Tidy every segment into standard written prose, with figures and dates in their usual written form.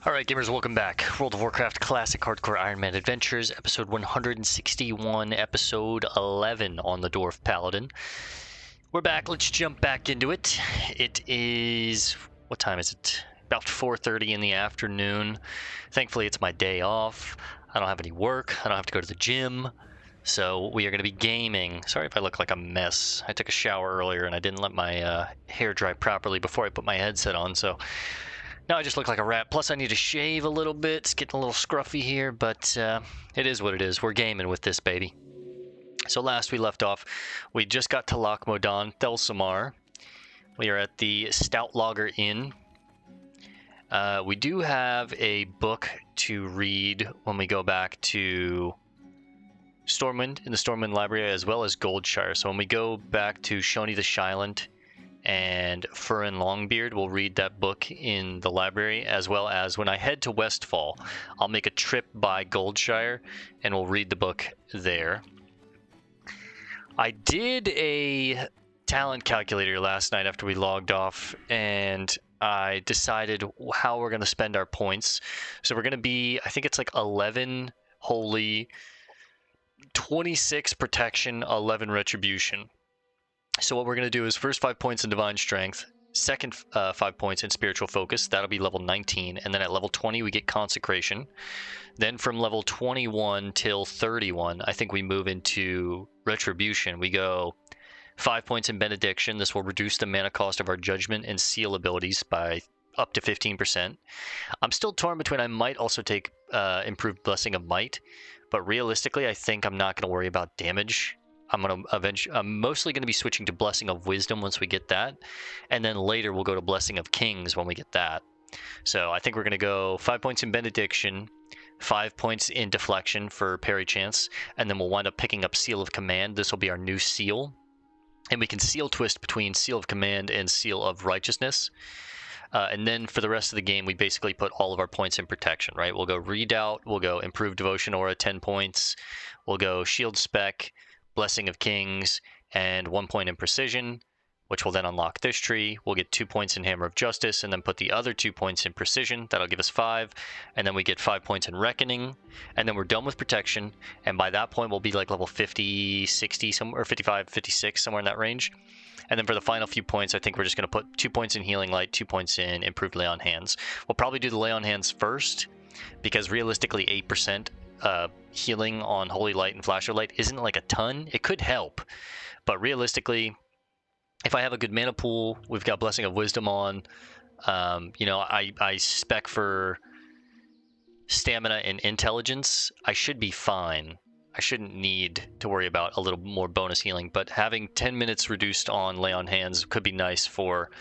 Alright gamers, welcome back. World of Warcraft Classic Hardcore Ironman Adventures, episode 161, episode 11 on the Dwarf Paladin. We're back, let's jump back into it. It is... what time is it? About 4:30 in the afternoon. Thankfully it's my day off. I don't have any work, I don't have to go to the gym. So we are going to be gaming. Sorry if I look like a mess. I took a shower earlier and I didn't let my hair dry properly before I put my headset on, so... now I just look like a rat. Plus I need to shave a little bit. It's getting a little scruffy here, but it is what it is. We're gaming with this baby. So last we left off, we just got to Loch Modan, Thelsamar. We are at the Stout Lager Inn. We do have a book to read when we go back to Stormwind, in the Stormwind Library, as well as Goldshire. So when we go back to Shoni the Shylent and Furin Longbeard, we'll read that book in the library, as well as when I head to Westfall, I'll make a trip by Goldshire and we'll read the book there. I did a talent calculator last night after we logged off, and I decided how we're going to spend our points. So we're going to be, I think it's like 11 holy, 26 protection, 11 retribution. So what we're going to do is first 5 points in Divine Strength, second 5 points in Spiritual Focus, that'll be level 19, and then at level 20 we get Consecration. Then from level 21 till 31, I think we move into Retribution. We go 5 points in Benediction. This will reduce the mana cost of our Judgment and Seal abilities by up to 15%. I'm still torn between, I might also take Improved Blessing of Might, but realistically I think I'm not going to worry about damage. I'm mostly going to be switching to Blessing of Wisdom once we get that, and then later we'll go to Blessing of Kings when we get that. So I think we're going to go 5 points in Benediction, 5 points in Deflection for Parry Chance, and then we'll wind up picking up Seal of Command. This will be our new seal, and we can Seal Twist between Seal of Command and Seal of Righteousness. And then for the rest of the game, we basically put all of our points in Protection, right? We'll go Redoubt, we'll go Improved Devotion Aura, 10 points, we'll go Shield Spec, Blessing of Kings, and 1 point in Precision, which will then unlock this tree. We'll get 2 points in Hammer of Justice, and then put the other 2 points in Precision. That'll give us 5, and then we get 5 points in Reckoning, and then we're done with Protection, and by that point we'll be like level 50, 60, somewhere, or 55, 56, somewhere in that range. And then for the final few points, I think we're just going to put 2 points in Healing Light, 2 points in Improved Lay on Hands. We'll probably do the Lay on Hands first, because realistically 8% healing on Holy Light and Flash of Light isn't like a ton. It could help, but realistically, if I have a good mana pool, we've got Blessing of Wisdom on, I spec for Stamina and Intelligence, I should be fine. I shouldn't need to worry about a little more bonus healing, but having 10 minutes reduced on Lay on Hands could be nice for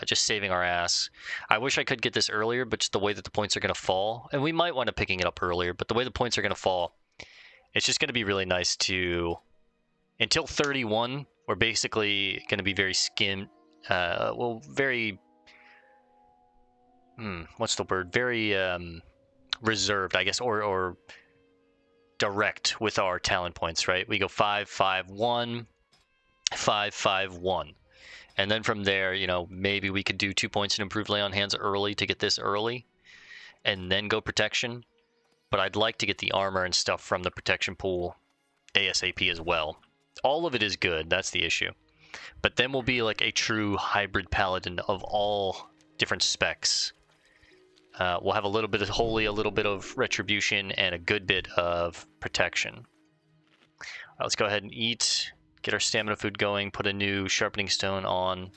just saving our ass. I wish I could get this earlier, but just the way that the points are going to fall, and we might want to picking it up earlier, but the way the points are going to fall, it's just going to be really nice to, until 31, we're basically going to be very very reserved, I guess, or direct with our talent points, right? We go 5, 5, 1, 5, 5, 1. And then from there, maybe we could do 2 points in Improved Lay on Hands early to get this early, and then go Protection. But I'd like to get the armor and stuff from the Protection pool ASAP as well. All of it is good, that's the issue. But then we'll be like a true hybrid Paladin of all different specs. We'll have a little bit of Holy, a little bit of Retribution, and a good bit of Protection. All right, let's go ahead and eat. Get our stamina food going, put a new sharpening stone on,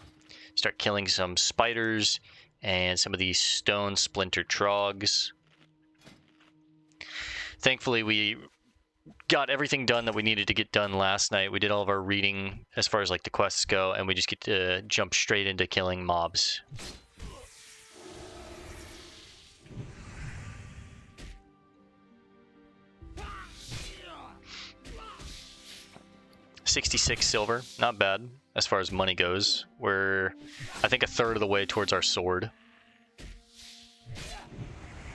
start killing some spiders and some of these stone splinter trogs. Thankfully, we got everything done that we needed to get done last night. We did all of our reading as far as like the quests go, and we just get to jump straight into killing mobs. $66 silver, not bad as far as money goes. We're, I think, a third of the way towards our sword.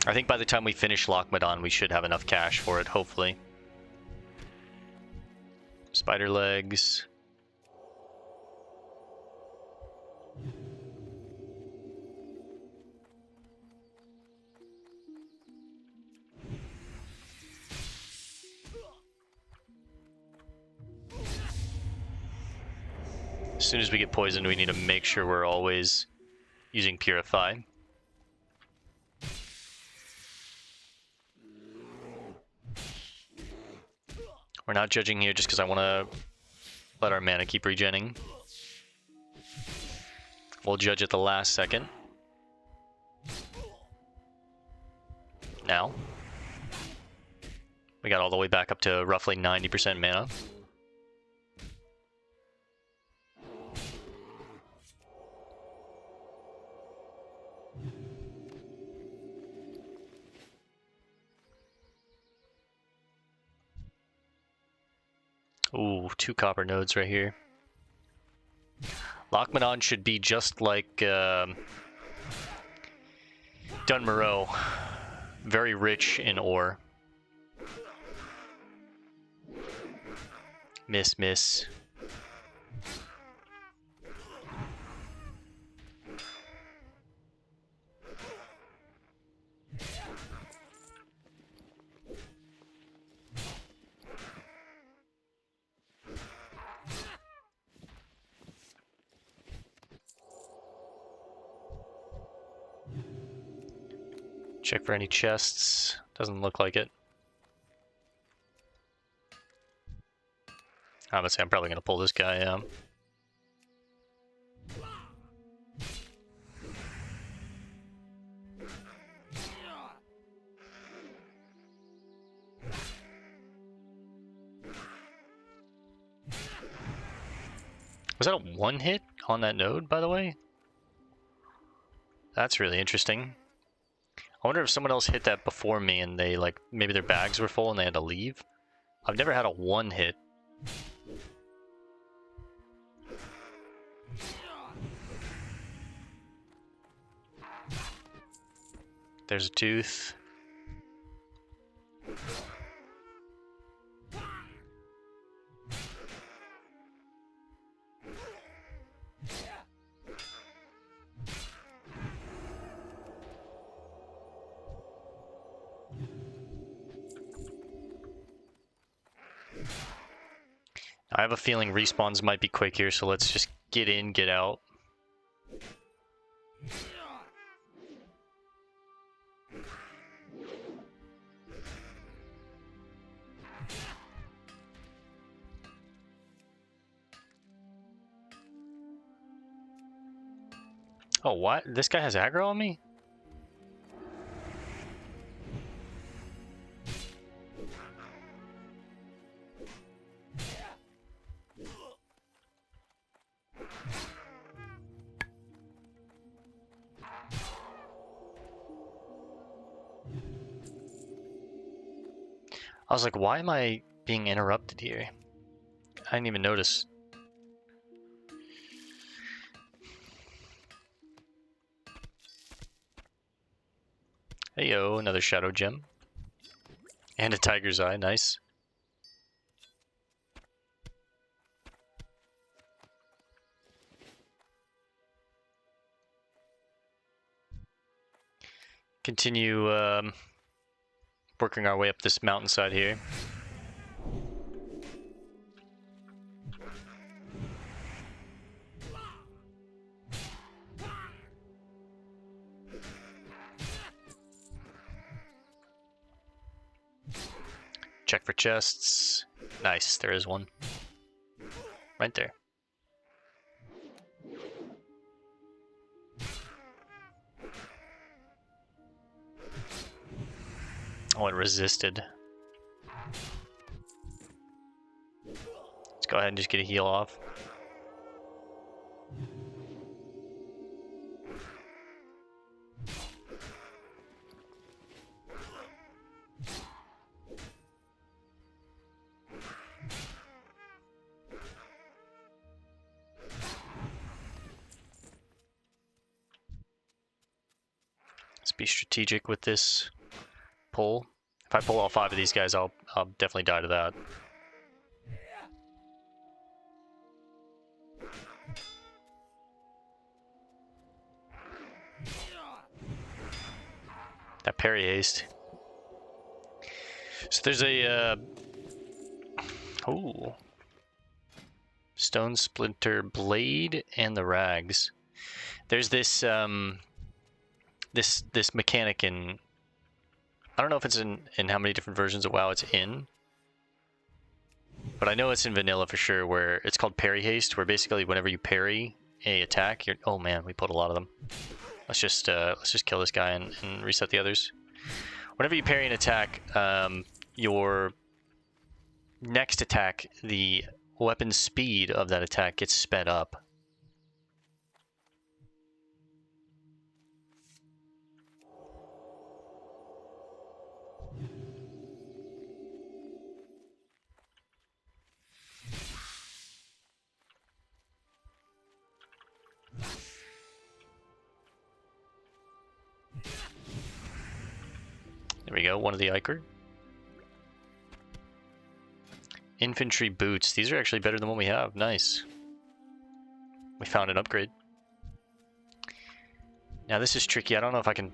I think by the time we finish Loch Modan, we should have enough cash for it, hopefully. Spider legs. As soon as we get poisoned, we need to make sure we're always using Purify. We're not judging here just because I want to let our mana keep regenning. We'll judge at the last second. Now. We got all the way back up to roughly 90% mana. Ooh, 2 copper nodes right here. Lochmanon should be just like Dunmoreau, very rich in ore. Miss. Check for any chests. Doesn't look like it. Honestly, I'm probably going to pull this guy out. Was that a 1 hit on that node, by the way? That's really interesting. I wonder if someone else hit that before me and they, like, maybe their bags were full and they had to leave. I've never had a 1 hit. There's a tooth. I have a feeling respawns might be quick here, so let's just get in, get out. Oh, what? This guy has aggro on me? I was like, why am I being interrupted here? I didn't even notice. Hey yo, another shadow gem. And a tiger's eye, nice. Continue working our way up this mountainside here. Check for chests. Nice, there is one. Right there. Oh, it resisted. Let's go ahead and just get a heal off. Let's be strategic with this pull. If I pull all 5 of these guys, I'll definitely die to that. That parry haste. So there's a ooh, Stone Splinter Blade and the Rags. There's this this mechanic in, I don't know if it's in how many different versions of WoW it's in, but I know it's in vanilla for sure, where it's called parry haste, where basically whenever you parry a attack, you're, oh man, we put a lot of them. Let's just kill this guy and reset the others. Whenever you parry an attack, your next attack, the weapon speed of that attack gets sped up. There we go, one of the Iker. Infantry boots. These are actually better than what we have. Nice. We found an upgrade. Now this is tricky. I don't know if I can...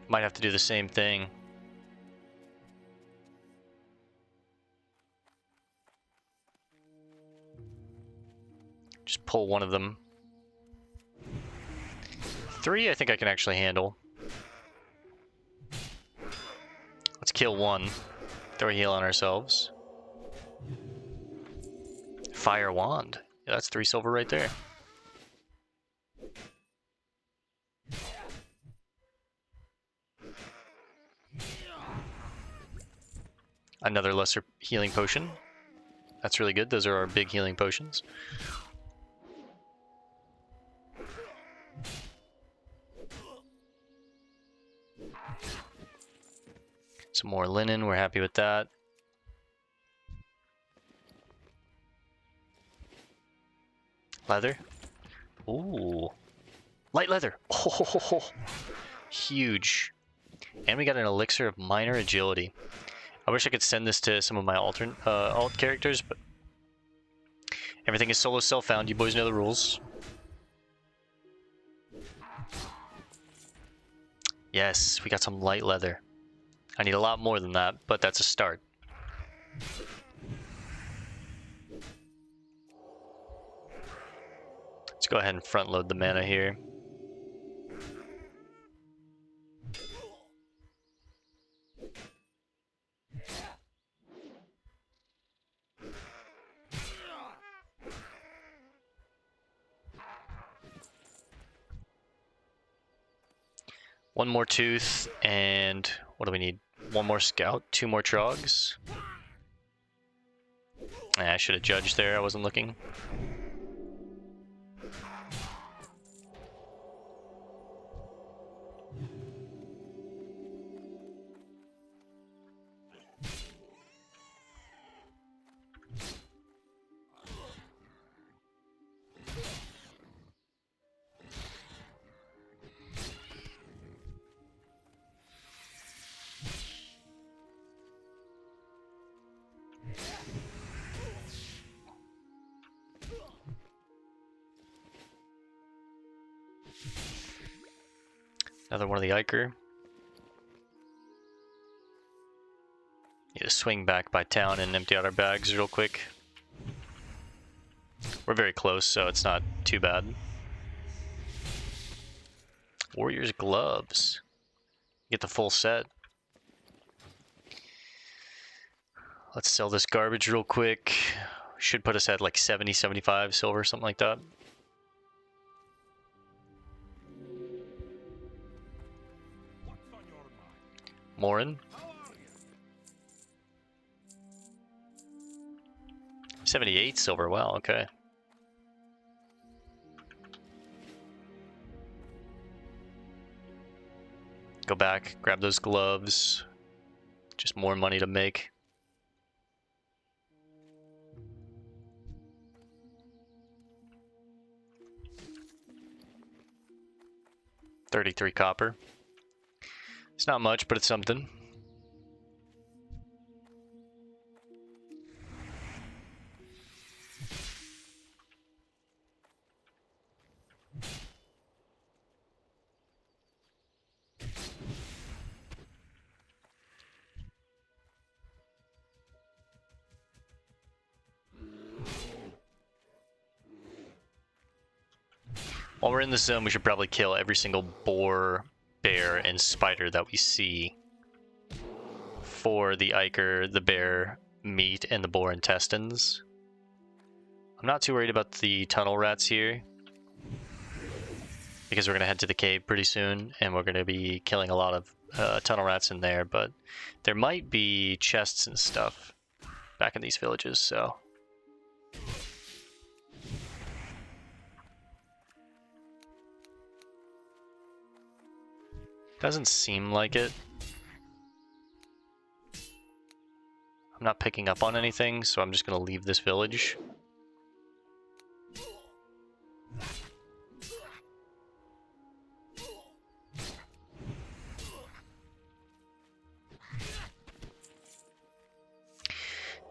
Might have to do the same thing. Just pull one of them. 3 I think I can actually handle. Let's kill one. Throw a heal on ourselves. Fire wand. Yeah, that's 3 silver right there. Another lesser healing potion. That's really good. Those are our big healing potions. Some more linen. We're happy with that. Leather. Ooh. Light leather. Oh, huge. And we got an elixir of minor agility. I wish I could send this to some of my alt characters, but everything is solo self-found. You boys know the rules. Yes, we got some light leather. I need a lot more than that, but that's a start. Let's go ahead and front load the mana here. One more tooth, and what do we need? One more scout, 2 more trogs. I should have judged there, I wasn't looking. Another one of the Iker. Need to swing back by town and empty out our bags real quick. We're very close, so it's not too bad. Warrior's gloves. Get the full set. Let's sell this garbage real quick. Should put us at like 70, 75 silver, something like that. Morin. 78 silver, wow, okay. Go back, grab those gloves. Just more money to make. $33 copper. It's not much, but it's something. While we're in this zone, we should probably kill every single boar, bear, and spider that we see for the ichor, the bear meat, and the boar intestines. I'm not too worried about the tunnel rats here, because we're going to head to the cave pretty soon, and we're going to be killing a lot of tunnel rats in there, but there might be chests and stuff back in these villages, so... Doesn't seem like it. I'm not picking up on anything, so I'm just going to leave this village.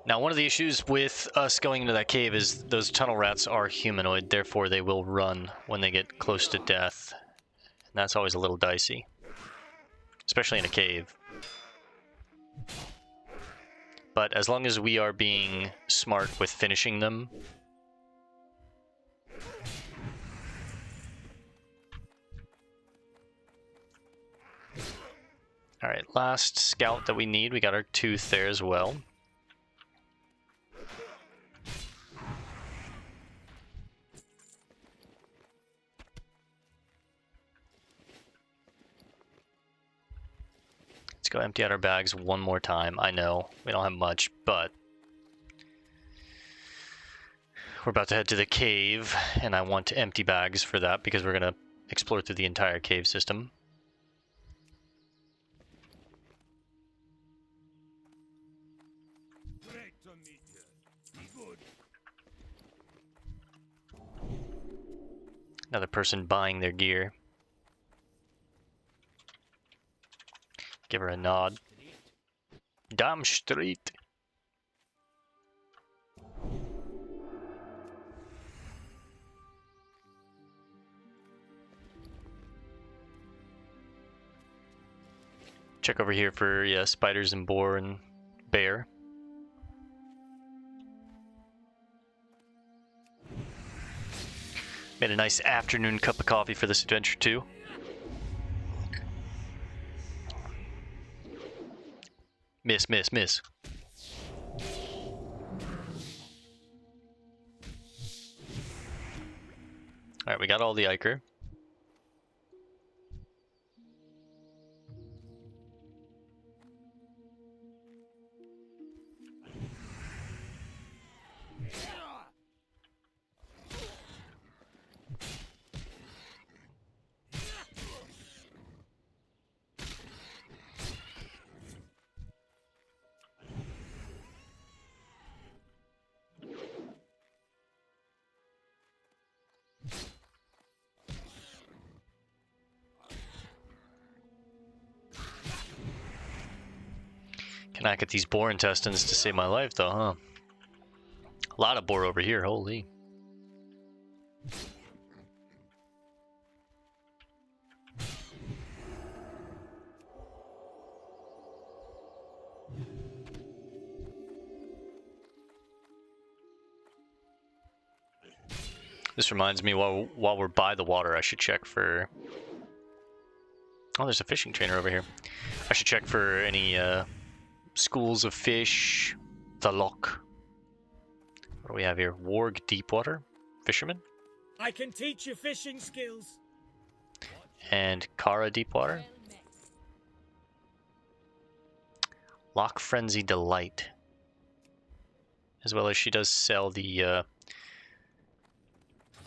Now, one of the issues with us going into that cave is those tunnel rats are humanoid, therefore they will run when they get close to death. And that's always a little dicey, especially in a cave. But as long as we are being smart with finishing them, alright, last scout that we need. We got our tooth there as well. Let's go empty out our bags one more time. I know, we don't have much, but we're about to head to the cave, and I want empty bags for that because we're going to explore through the entire cave system. Another person buying their gear. Give her a nod. Damn street. Check over here for, yeah, spiders and boar and bear. Made a nice afternoon cup of coffee for this adventure too. Miss, miss, miss. Alright, we got all the ichor. Can I get these boar intestines to save my life though, huh? A lot of boar over here, holy. This reminds me, while we're by the water, I should check for... Oh, there's a fishing trainer over here. I should check for any schools of fish. The lock. What do we have here? Warg Deepwater? Fisherman? I can teach you fishing skills. And Kara Deepwater? Lock Frenzy Delight. As well as she does sell the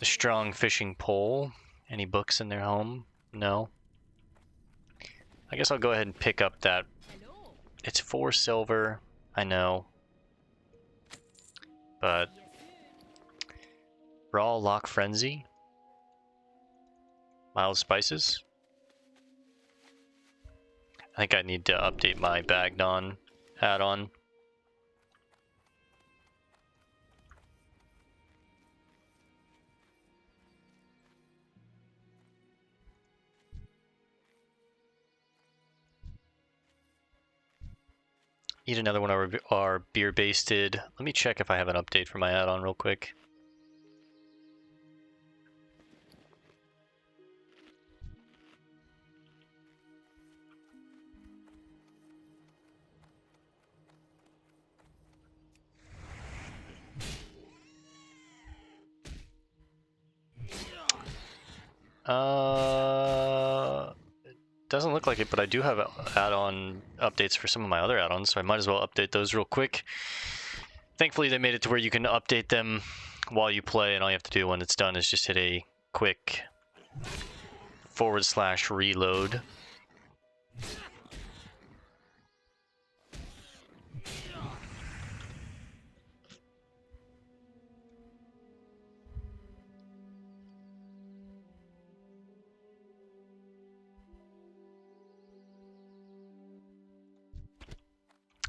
strong fishing pole. Any books in their home? No. I guess I'll go ahead and pick up that. It's 4 silver, I know. But Raw Lock Frenzy? Mild Spices? I think I need to update my Bagnon add-on. Need another one of our beer-basted. Let me check if I have an update for my add-on real quick. Doesn't look like it, but I do have add-on updates for some of my other add-ons, so I might as well update those real quick. Thankfully, they made it to where you can update them while you play, and all you have to do when it's done is just hit a quick / reload.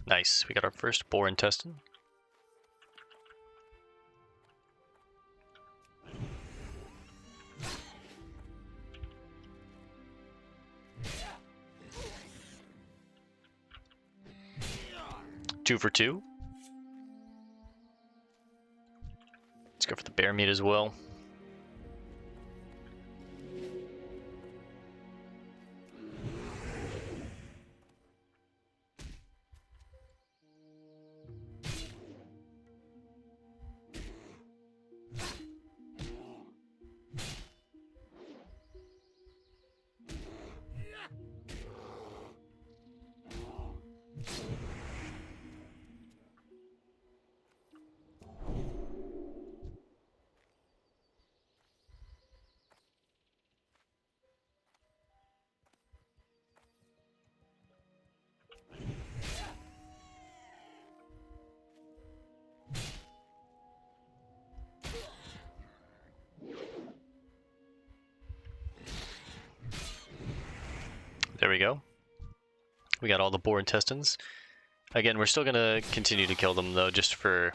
Nice, we got our first boar intestine. Two for two. Let's go for the bear meat as well. There we go. We got all the boar intestines. Again, we're still going to continue to kill them, though, just for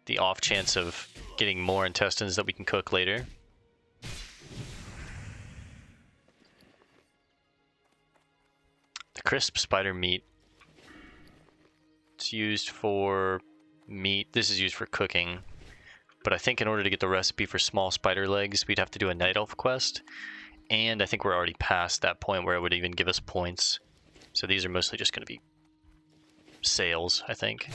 the off chance of getting more intestines that we can cook later. The crisp spider meat. It's used for meat. This is used for cooking. But I think in order to get the recipe for small spider legs, we'd have to do a night elf quest. And I think we're already past that point where it would even give us points. So these are mostly just going to be sales, I think.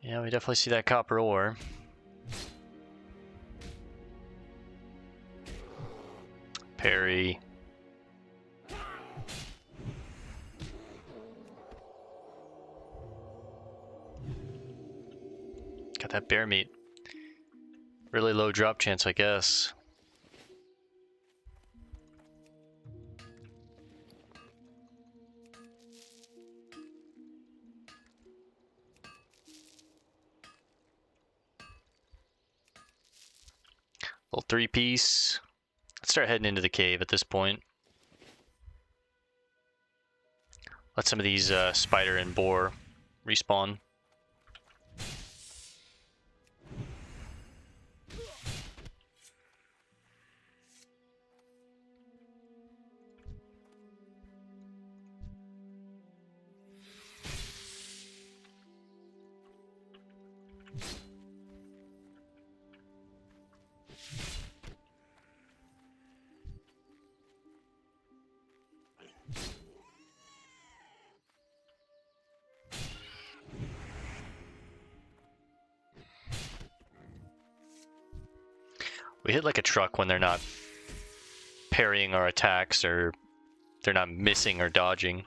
Yeah, we definitely see that copper ore. Parry. Got that bear meat. Really low drop chance, I guess. Little 3-piece. Let's start heading into the cave at this point. Let some of these spider and boar respawn. We hit like a truck when they're not parrying our attacks, or they're not missing or dodging.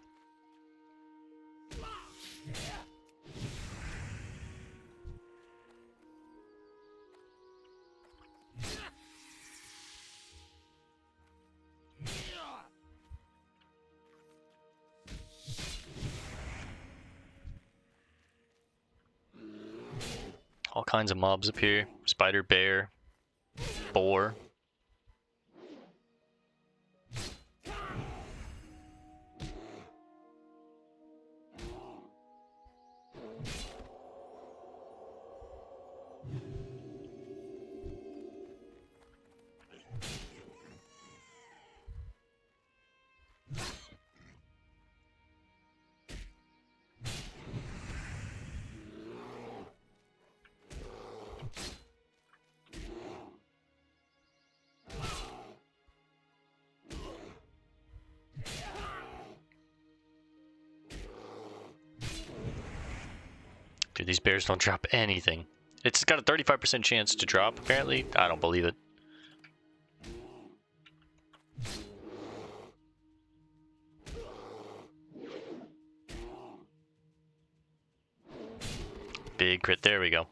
All kinds of mobs up here. Spider, bear, boar. Dude, these bears don't drop anything. It's got a 35% chance to drop, apparently. I don't believe it. Big crit. There we go.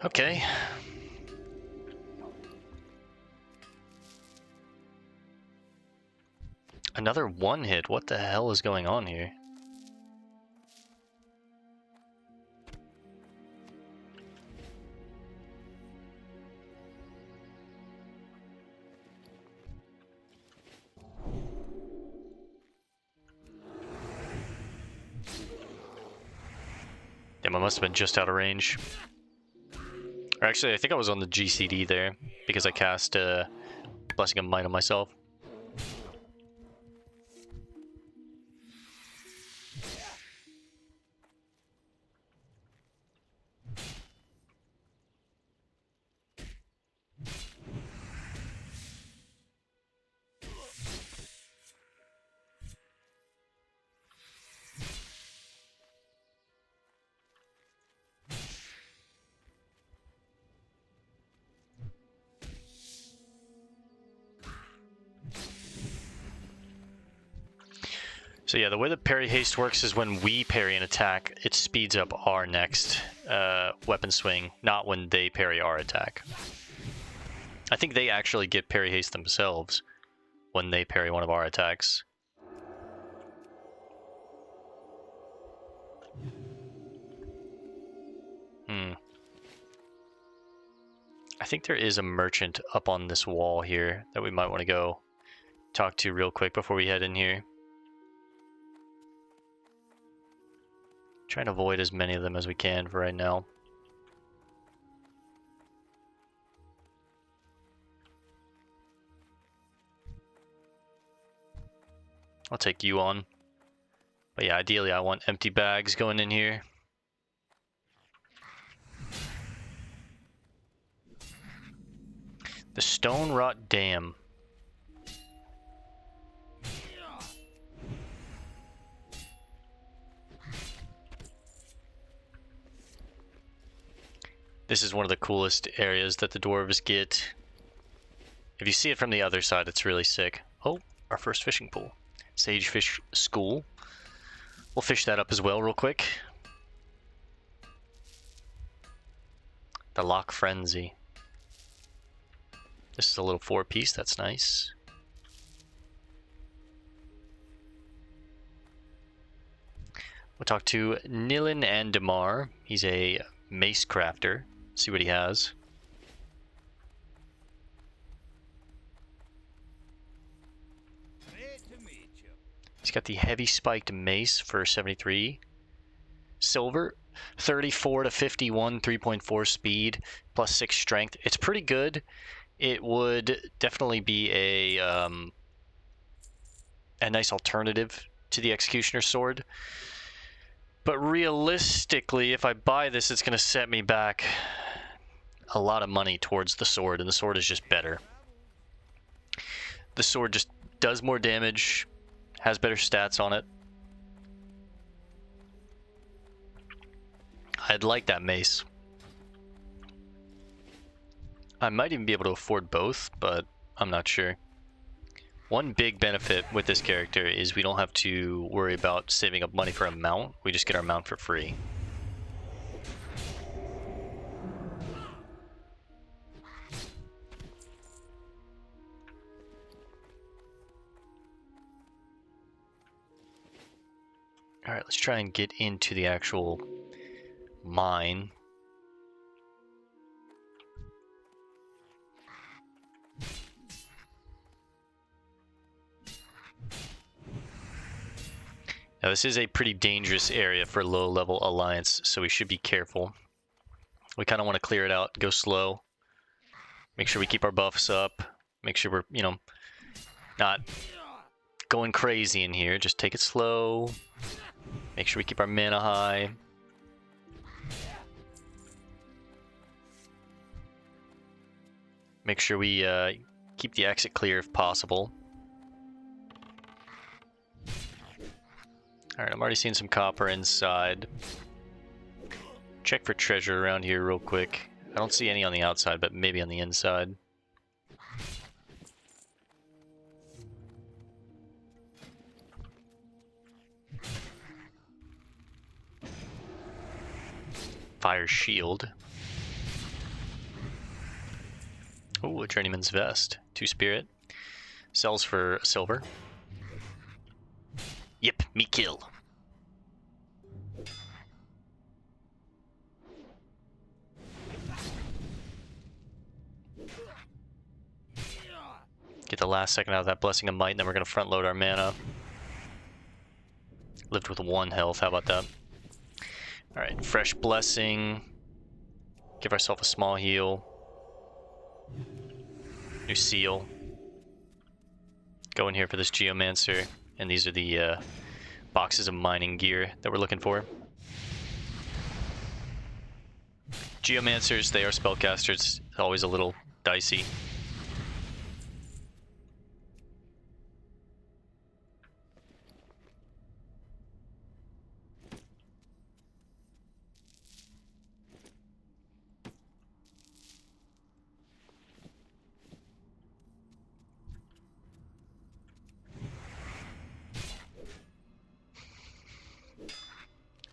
Okay. Another one hit. What the hell is going on here? Damn, I must have been just out of range. Or actually, I think I was on the GCD there because I cast Blessing of Might on myself. So yeah, the way that parry haste works is when we parry an attack, it speeds up our next weapon swing, not when they parry our attack. I think they actually get parry haste themselves when they parry one of our attacks. I think there is a merchant up on this wall here that we might want to go talk to real quick before we head in here. Trying to avoid as many of them as we can for right now. I'll take you on. But yeah, ideally I want empty bags going in here. The Stone Rot Dam. This is one of the coolest areas that the dwarves get. If you see it from the other side, it's really sick. Oh, our first fishing pool. Sagefish School. We'll fish that up as well real quick. The Lock Frenzy. This is a little 4-piece, that's nice. We'll talk to Nilin Andamar. He's a mace crafter. See what he has. He's got the heavy spiked mace for 73 silver, 34 to 51, 3.4 speed, plus 6 strength. It's pretty good. It would definitely be a nice alternative to the Executioner's Sword. But realistically, if I buy this, it's going to set me back a lot of money towards the sword, and the sword is just better. The sword just does more damage, has better stats on it. I'd like that mace. I might even be able to afford both, but I'm not sure. One big benefit with this character is we don't have to worry about saving up money for a mount. We just get our mount for free. All right, let's try and get into the actual mine. Now this is a pretty dangerous area for low-level Alliance, so we should be careful. We kind of want to clear it out, go slow. Make sure we keep our buffs up. Make sure we're, you know, not going crazy in here. Just take it slow. Make sure we keep our mana high. Make sure we keep the exit clear if possible. Alright, I'm already seeing some copper inside. Check for treasure around here real quick. I don't see any on the outside, but maybe on the inside. Fire shield. Oh, a journeyman's vest. 2 spirit. Sells for a silver. Yep, me kill. Get the last second out of that Blessing of Might, and then we're going to front load our mana. Lived with 1 health, how about that? Alright, fresh Blessing. Give ourselves a small heal. New seal. Go in here for this Geomancer, and these are the boxes of mining gear that we're looking for. Geomancers, they are spellcasters, always a little dicey.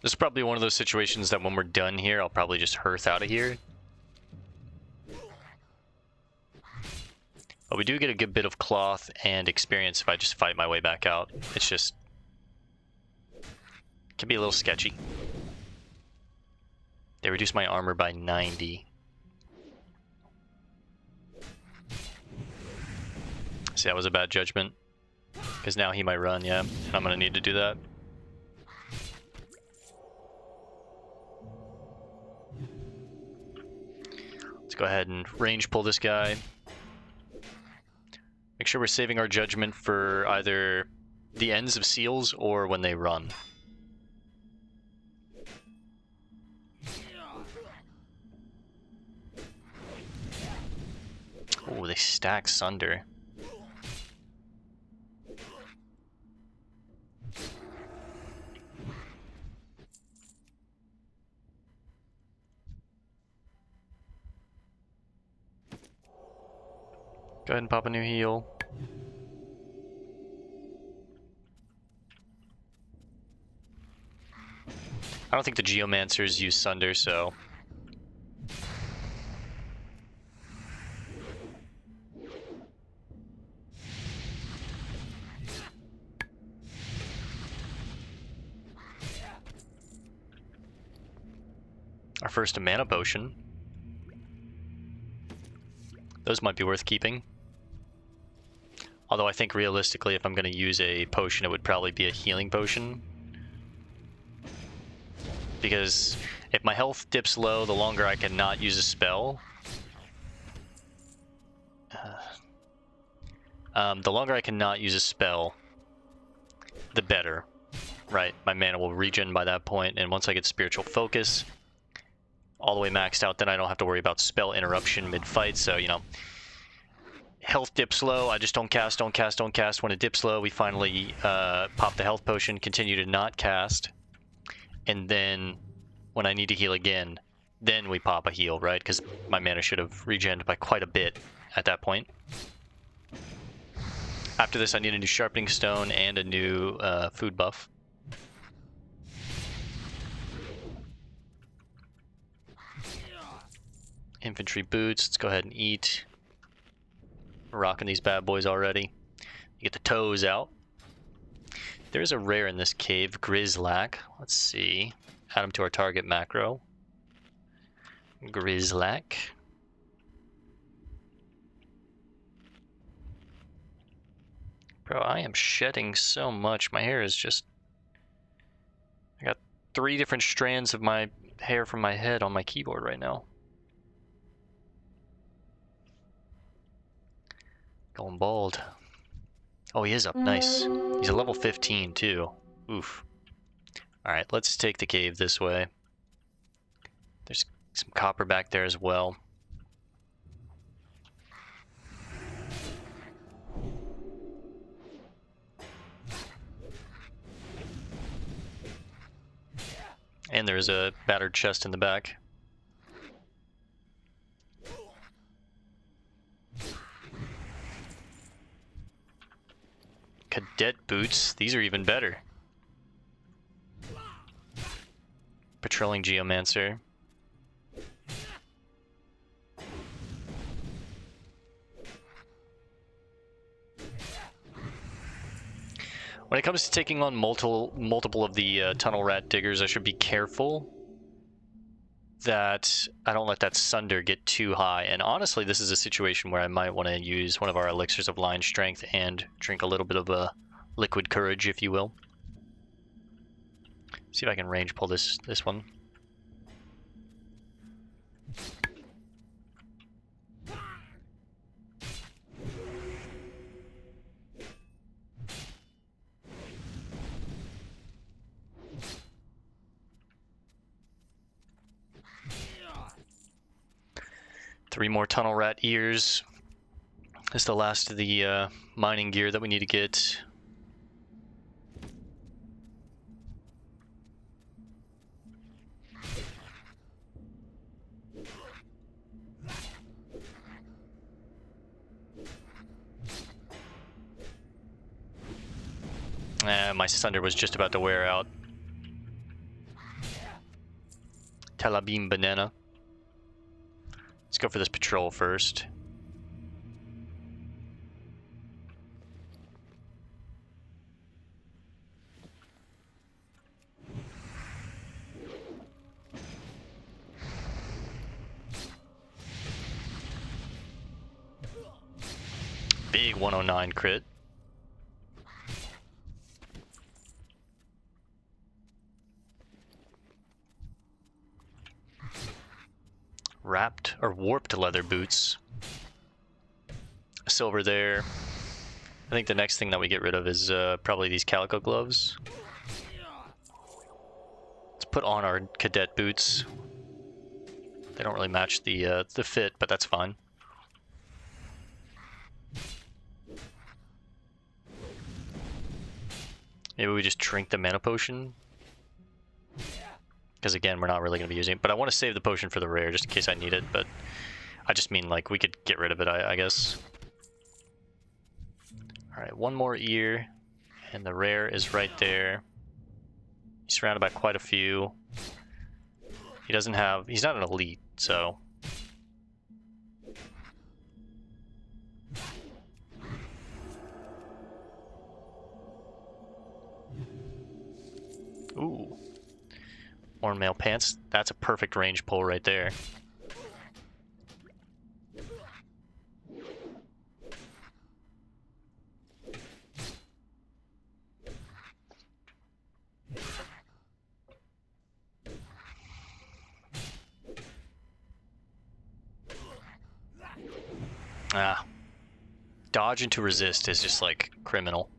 This is probably one of those situations that when we're done here, I'll probably just hearth out of here. But we do get a good bit of cloth and experience if I just fight my way back out. It's just... it can be a little sketchy. They reduced my armor by 90. See, that was a bad judgment. Because now he might run, yeah. And I'm going to need to do that. Let's go ahead and range pull this guy. Make sure we're saving our judgment for either the ends of seals or when they run. Oh, they stack Sunder. Go ahead and pop a new heal. I don't think the Geomancers use Sunder, so... our first mana potion. Those might be worth keeping. Although I think realistically, if I'm going to use a potion, it would probably be a healing potion. Because if my health dips low, the longer I cannot use a spell... the longer I cannot use a spell, the better. Right, my mana will regen by that point, and once I get Spiritual Focus all the way maxed out, then I don't have to worry about spell interruption mid-fight, so, you know... health dips low, I just don't cast, don't cast, don't cast. When it dips low, we finally pop the health potion, continue to not cast. And then, when I need to heal again, then we pop a heal, right? Because my mana should have regened by quite a bit at that point. After this, I need a new Sharpening Stone and a new food buff. Infantry boots, let's go ahead and eat. We're rocking these bad boys already. You get the toes out. There's a rare in this cave, Grizzlack. Let's see. Add him to our target macro. Grizzlack. Bro, I am shedding so much. My hair is just... I got 3 different strands of my hair from my head on my keyboard right now. Going bald. Oh, he is up. Nice. He's a level 15 too. Oof. Alright, let's take the cave this way. There's some copper back there as well. And there's a battered chest in the back. Cadet boots. These are even better. Patrolling Geomancer. When it comes to taking on multiple of the tunnel rat diggers, I should be careful that I don't let that sunder get too high. And honestly, this is a situation where I might want to use one of our elixirs of line strength and drink a little bit of a liquid courage, if you will. See if I can range pull this one. Three more tunnel rat ears. This is the last of the mining gear that we need to get. My sunder was just about to wear out. Talabim banana. Let's go for this patrol first. Big 109 crit. Wrapped or warped leather boots. Silver there. I think the next thing that we get rid of is probably these calico gloves. Let's put on our cadet boots. They don't really match the fit, but that's fine. Maybe we just drink the mana potion. Because again, we're not really going to be using it. But I want to save the potion for the rare, just in case I need it. But I just mean, like, we could get rid of it, I guess. Alright, one more ear. And the rare is right there. He's surrounded by quite a few. He doesn't have... He's not an elite, so... Ooh. Hornmail pants. That's a perfect range pull right there. Ah. Dodge into resist is just like criminal.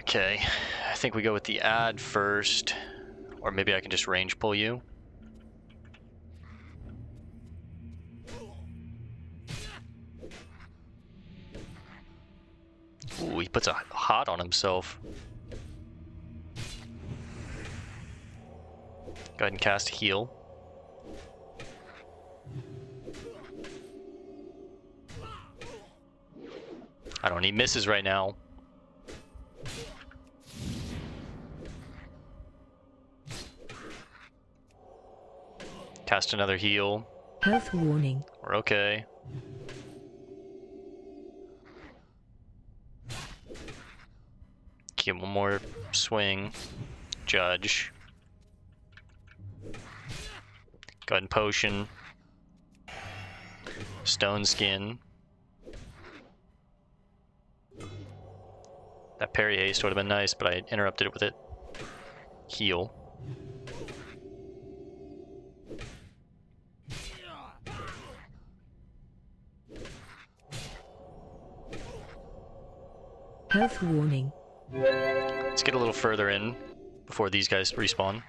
Okay, I think we go with the ad first, or maybe I can just range pull you. Ooh, he puts a hot on himself. Go ahead and cast heal. I don't need misses right now. Cast another heal. Health warning. We're okay. Get one more swing. Judge. Go ahead and potion. Stone skin. That parry haste would have been nice, but I interrupted it with it. Heal. Health warning. Let's get a little further in before these guys respawn.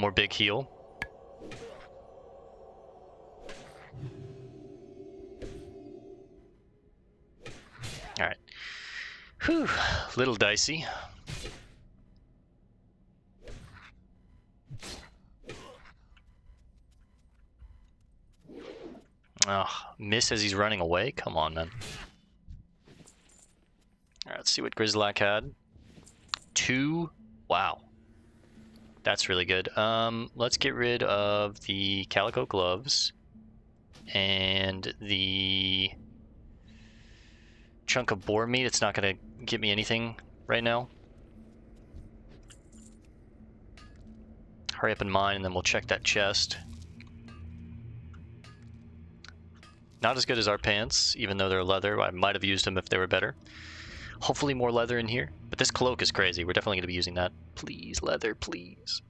more big heal. Alright. Whew. Little dicey. Oh, miss as he's running away? Come on, man. Alright, let's see what Grizzlack had. 2. Wow. That's really good. Let's get rid of the calico gloves and the chunk of boar meat. It's not going to get me anything right now. Hurry up and mine, and then we'll check that chest. Not as good as our pants, even though they're leather. I might have used them if they were better. Hopefully more leather in here. But this cloak is crazy. We're definitely going to be using that. Please, leather, please.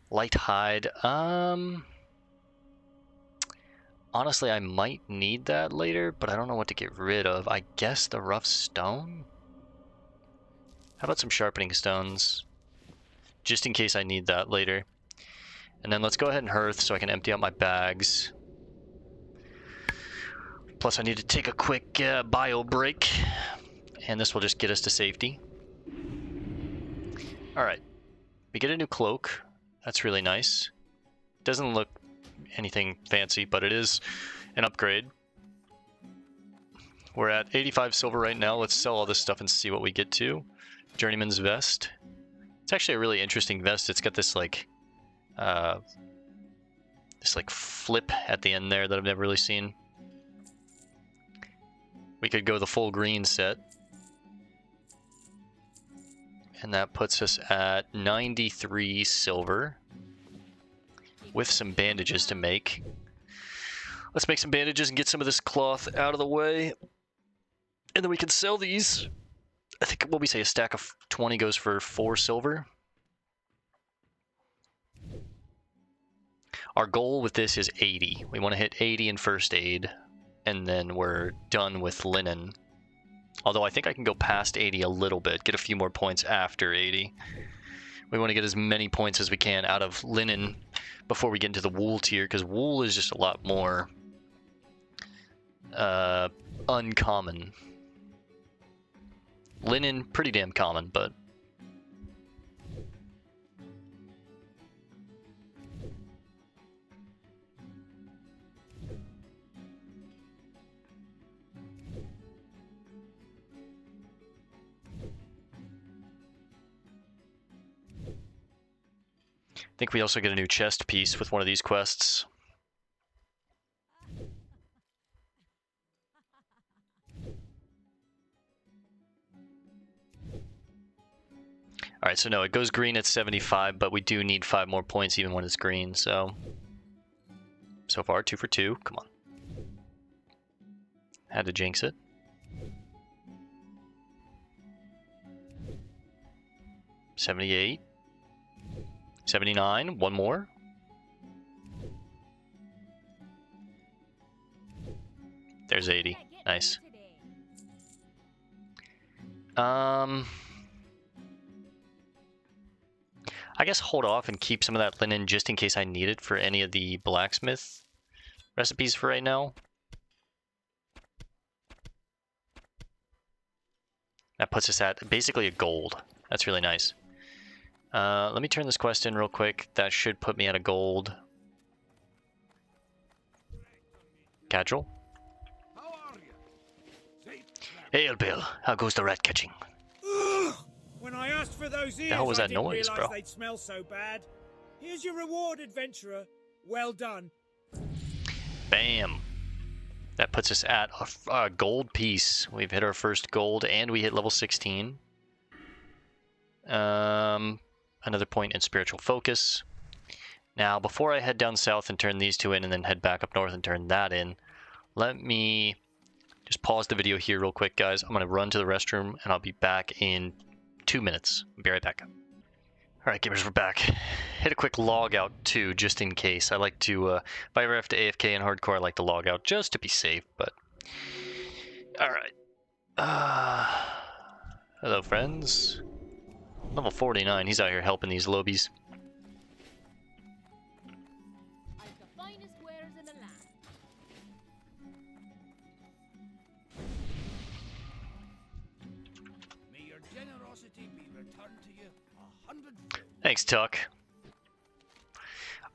Light hide. Honestly, I might need that later, but I don't know what to get rid of. I guess the rough stone? How about some sharpening stones? Just in case I need that later. And then let's go ahead and hearth so I can empty out my bags. Plus I need to take a quick bio break. And this will just get us to safety. Alright. We get a new cloak. That's really nice. Doesn't look anything fancy, but it is an upgrade. We're at 85 silver right now. Let's sell all this stuff and see what we get to. Journeyman's vest. It's actually a really interesting vest. It's got this like flip at the end there that I've never really seen. We could go the full green set. And that puts us at 93 silver. With some bandages to make. Let's make some bandages and get some of this cloth out of the way. And then we can sell these. I think, what we say, a stack of 20 goes for 4 silver. Our goal with this is 80. We want to hit 80 in first aid. And then we're done with linen. Although I think I can go past 80 a little bit. Get a few more points after 80. We want to get as many points as we can out of linen before we get into the wool tier, because wool is just a lot more uncommon. Linen, pretty damn common, but I think we also get a new chest piece with one of these quests. Alright, so no, it goes green at 75, but we do need 5 more points even when it's green, so... So far, 2 for 2. Come on. Had to jinx it. $78. 79, one more. There's 80. Nice. I guess hold off and keep some of that linen just in case I need it for any of the blacksmith recipes for right now. That puts us at basically a gold. That's really nice. Let me turn this quest in real quick. That should put me at a gold. Casual. Hey, Bill. How goes the rat catching? When I asked for those ears, The hell was I that didn't noise, realize bro? they'd smell so bad. Here's your reward, adventurer. Well done. Bam. That puts us at a gold piece. We've hit our first gold, and we hit level 16. Another point in spiritual focus. Now, before I head down south and turn these two in and then head back up north and turn that in, let me just pause the video here real quick, guys. I'm going to run to the restroom, and I'll be back in 2 minutes. I'll be right back. Alright, gamers, we're back. Hit a quick log out, too, just in case. I like to, if I ever have to AFK in hardcore, I like to log out just to be safe, but... Alright. Hello, friends. Level 49, he's out here helping these lobies. I've the finest wares in the land. May your generosity be returned to you 100-fold. Thanks, Tuck.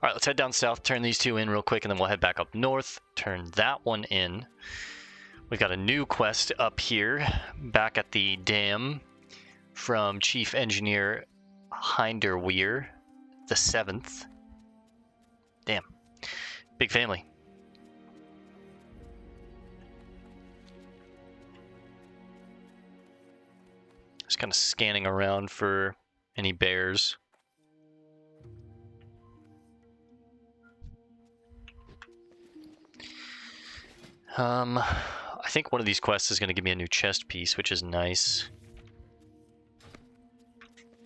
Alright, let's head down south, turn these two in real quick, and then we'll head back up north, turn that one in. We got a new quest up here, back at the dam, from Chief Engineer Hinderweir, the 7th. Damn. Big family. Just kind of scanning around for any bears. I think one of these quests is going to give me a new chest piece, which is nice.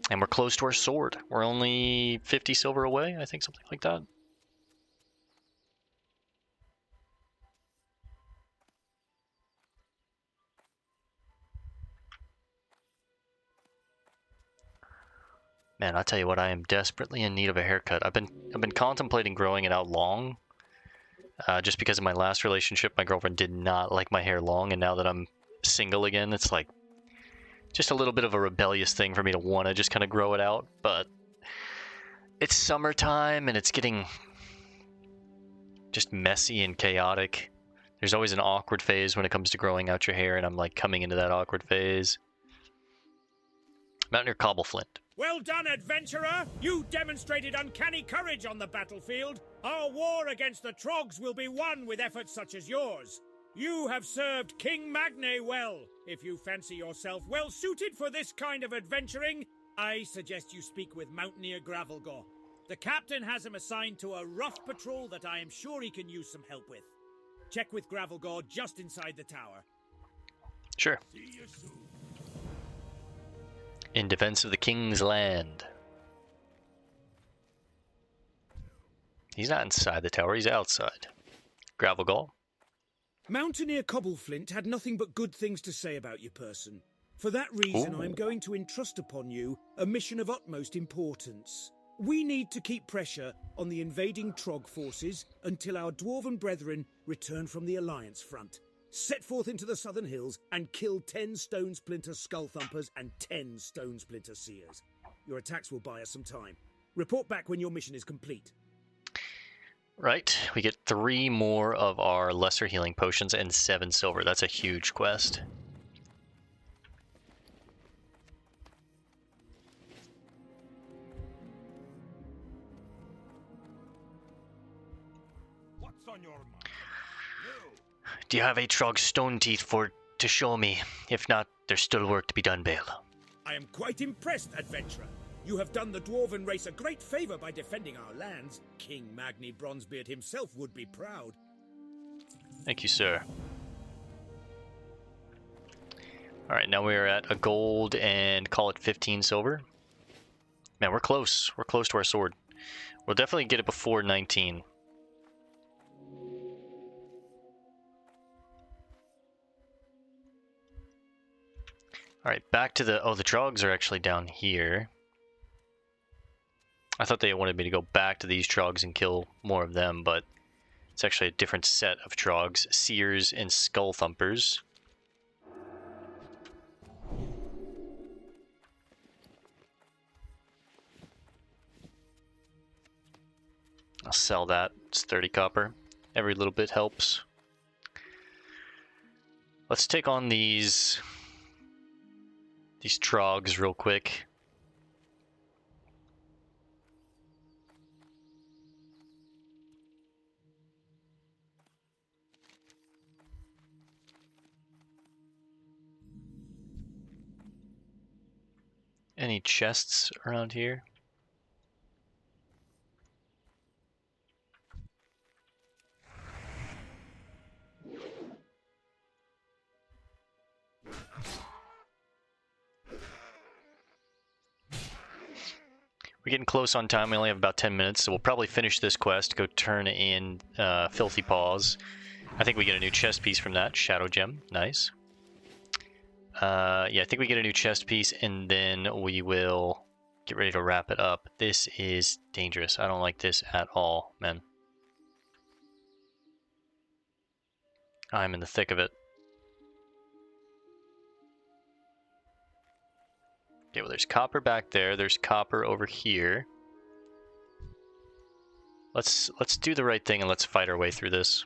And we're close to our sword. We're only 50 silver away, I think, something like that. Man, I tell you what, I am desperately in need of a haircut. I've been contemplating growing it out long. Just because of my last relationship, my girlfriend did not like my hair long, and now that I'm single again, it's like just a little bit of a rebellious thing for me to want to just kind of grow it out. But it's summertime, and it's getting just messy and chaotic. There's always an awkward phase when it comes to growing out your hair, and I'm like coming into that awkward phase. Mountaineer Cobbleflint. Well done, adventurer! You demonstrated uncanny courage on the battlefield. Our war against the Trogs will be won with efforts such as yours. You have served King Magne well. If you fancy yourself well suited for this kind of adventuring, I suggest you speak with Mountaineer Gravelgore. The captain has him assigned to a rough patrol that I am sure he can use some help with. Check with Gravelgore just inside the tower. Sure. See you soon. In defense of the King's land. He's not inside the tower, he's outside. Gravelgall. Mountaineer Cobbleflint had nothing but good things to say about your person. For that reason, Ooh. I'm going to entrust upon you a mission of utmost importance. We need to keep pressure on the invading Trog forces until our dwarven brethren return from the Alliance front. Set forth into the southern hills and kill 10 Stone Splinter Skull Thumpers and 10 Stone Splinter Seers. Your attacks will buy us some time. Report back when your mission is complete. Right, we get 3 more of our lesser healing potions and 7 silver. That's a huge quest. What's on your mind? Do you have a Trog stone teeth to show me? If not, there's still work to be done, Bale. I am quite impressed, adventurer. You have done the dwarven race a great favor by defending our lands. King Magni Bronzebeard himself would be proud. Thank you, sir. Alright, now we're at a gold and call it 15 silver. Man, we're close. We're close to our sword. We'll definitely get it before 19. Alright, back to the... Oh, the Trogs are actually down here. I thought they wanted me to go back to these Trogs and kill more of them, but it's actually a different set of Trogs. Seers and Skull Thumpers. I'll sell that. It's 30 copper. Every little bit helps. Let's take on these Trogs real quick. Any chests around here? We're getting close on time. We only have about 10 minutes, so we'll probably finish this quest, go turn in Filthy Paws. I think we get a new chest piece from that. Shadow Gem. Nice. Yeah, I think we get a new chest piece, and then we will get ready to wrap it up. This is dangerous. I don't like this at all, man. I'm in the thick of it. Okay, well, there's copper back there. There's copper over here. Let's do the right thing and let's fight our way through this.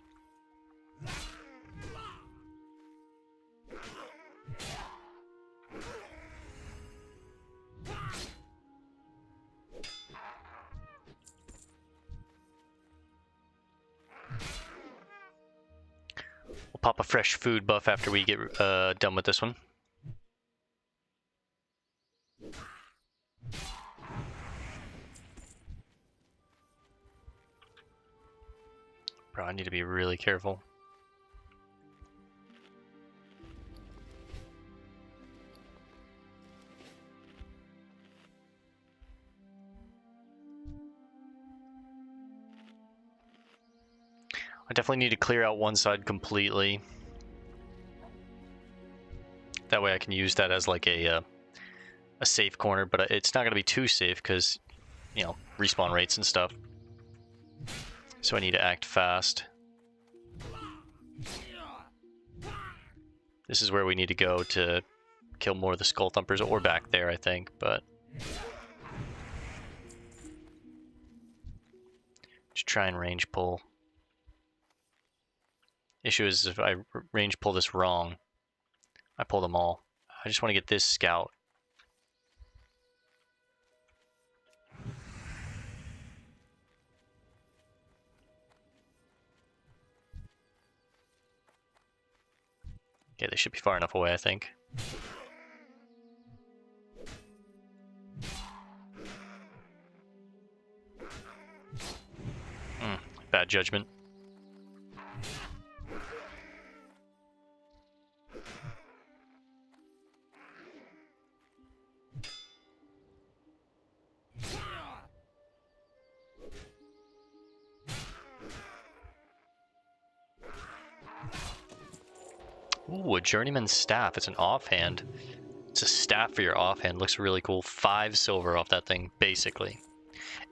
We'll pop a fresh food buff after we get done with this one. Bro, I need to be really careful. I definitely need to clear out one side completely. That way I can use that as like a safe corner, but it's not going to be too safe because, you know, respawn rates and stuff. So I need to act fast. This is where we need to go to kill more of the skull thumpers, or back there, I think, but just try and range pull. Issue is if I range pull this wrong, I pull them all. I just want to get this scout. Okay, they should be far enough away, I think. Bad judgment. Ooh, a journeyman's staff. It's an offhand. It's a staff for your offhand. Looks really cool. 5 silver off that thing, basically.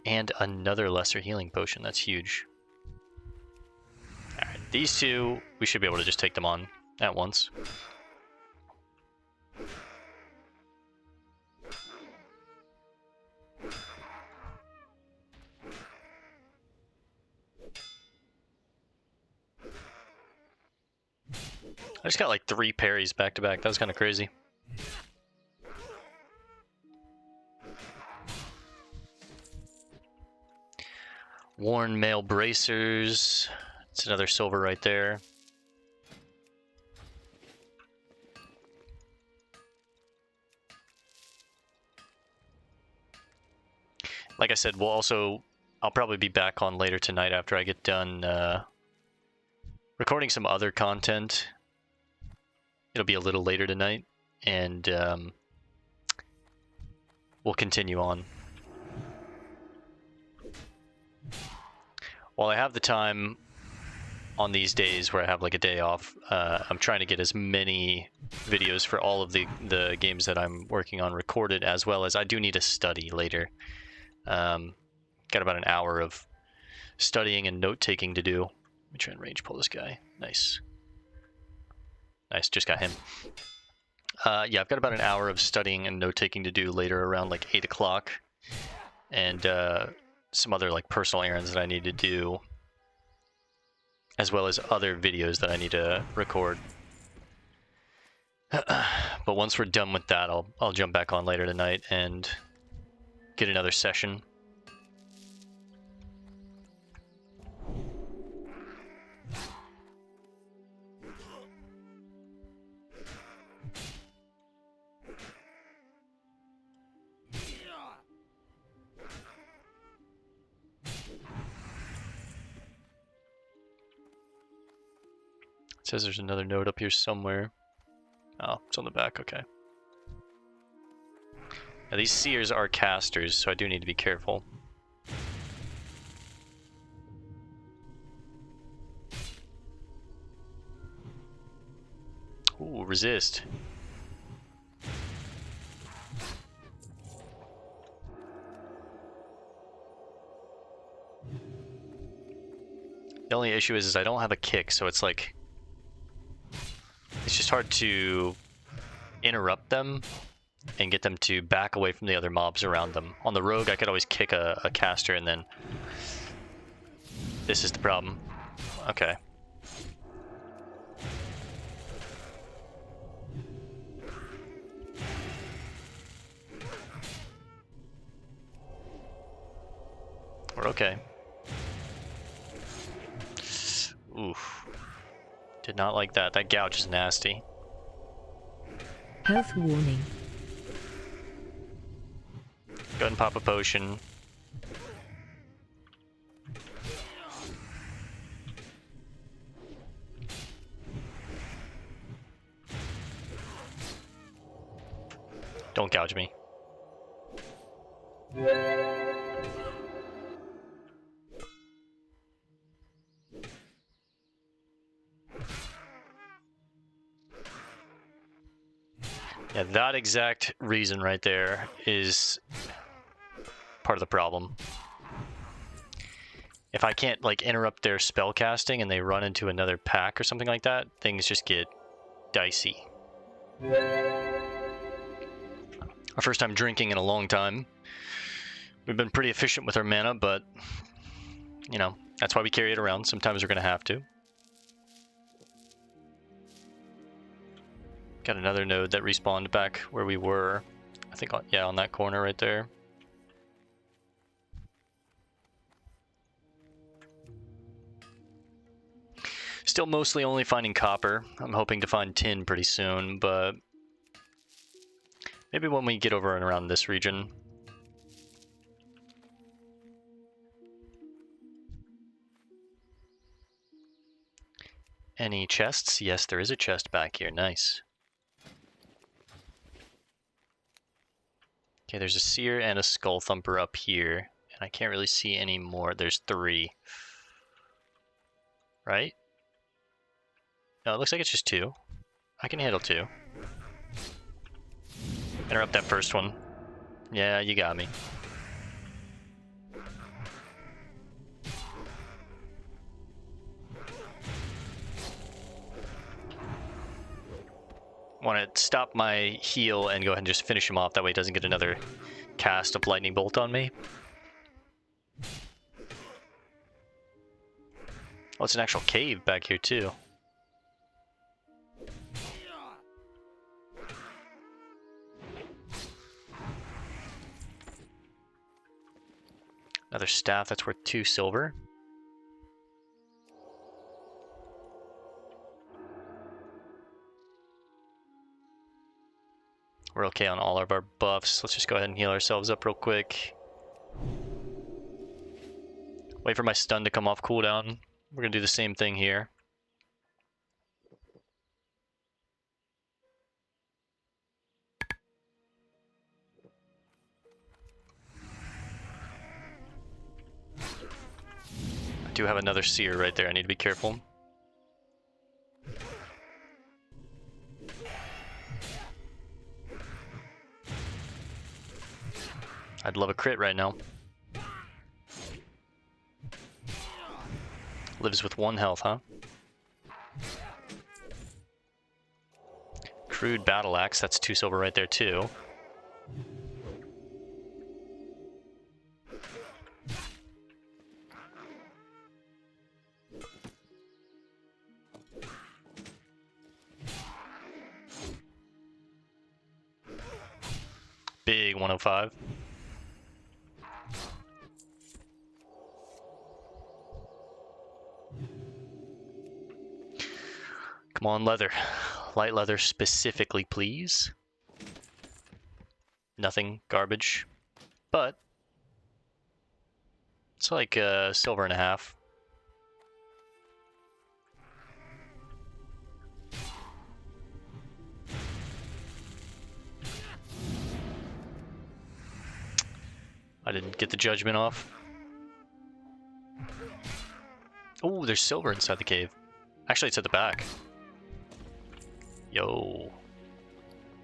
And another lesser healing potion. That's huge. Alright, these two, we should be able to just take them on at once. I just got like 3 parries back to back. That was kind of crazy. Worn mail bracers. It's another silver right there. Like I said, I'll probably be back on later tonight after I get done recording some other content. It'll be a little later tonight, and we'll continue on. While I have the time on these days where I have like a day off, I'm trying to get as many videos for all of the games that I'm working on recorded, as well as I do need to study later. Got about an hour of studying and note-taking to do. Let me try and range pull this guy. Nice. Nice, just got him. Yeah, I've got about an hour of studying and note-taking to do later around like 8 o'clock. And some other like personal errands that I need to do, as well as other videos that I need to record. But once we're done with that, I'll jump back on later tonight and get another session. It says there's another note up here somewhere. Oh, it's on the back, okay. Now these seers are casters, so I do need to be careful. Ooh, resist. only issue is I don't have a kick, so it's like... It's just hard to interrupt them and get them to back away from the other mobs around them. On the rogue, I could always kick a caster, and then... This is the problem. Okay. We're okay. Oof. Did not like that. That gouge is nasty. Health warning. Go ahead and pop a potion. Don't gouge me. Yeah, that exact reason right there is part of the problem. If I can't like interrupt their spell casting and they run into another pack or something like that, things just get dicey. Our first time drinking in a long time. We've been pretty efficient with our mana, but you know, that's why we carry it around. Sometimes we're gonna have to. Got another node that respawned back where we were. I think, yeah, on that corner right there. Still mostly only finding copper. I'm hoping to find tin pretty soon, but maybe when we get over and around this region. Any chests? Yes, there is a chest back here. Nice. Okay, there's a seer and a skull thumper up here, and I can't really see any more. There's 3. Right? No, it looks like it's just 2. I can handle 2. Interrupt that first one. Yeah, you got me. Want to stop my heal and go ahead and just finish him off. That way he doesn't get another cast of lightning bolt on me. Oh, it's an actual cave back here too. Another staff that's worth 2 silver. We're okay on all of our buffs. Let's just go ahead and heal ourselves up real quick. Wait for my stun to come off cooldown. We're gonna do the same thing here. I do have another seer right there. I need to be careful. I'd love a crit right now. Lives with 1 health, huh? Crude battle axe, that's 2 silver right there too. Big 105. Come on, leather. Light leather specifically, please. Nothing garbage. But it's like silver and a half. I didn't get the judgment off. Oh, there's silver inside the cave. Actually, it's at the back. Yo.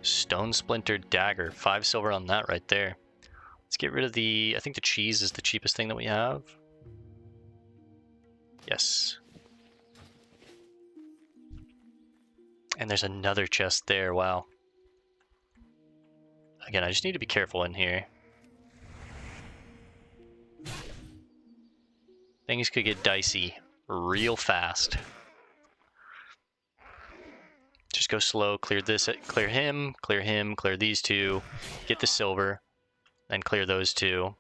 Stone splintered dagger. 5 silver on that right there. Let's get rid of the... I think the cheese is the cheapest thing that we have. Yes. And there's another chest there, wow. Again, I just need to be careful in here. Things could get dicey real fast. Just go slow, clear this, clear him, clear these two, get the silver, then clear those two.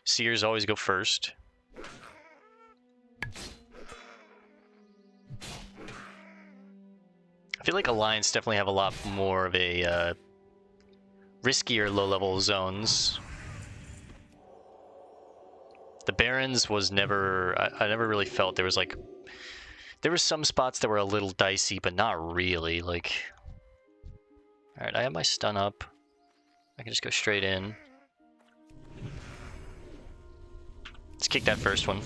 Seers always go first. I feel like Alliance definitely have a lot more of a riskier low-level zones. The Barrens was never... I never really felt there was like... There were some spots that were a little dicey, but not really. Like... Alright, I have my stun up. I can just go straight in. Let's kick that first one.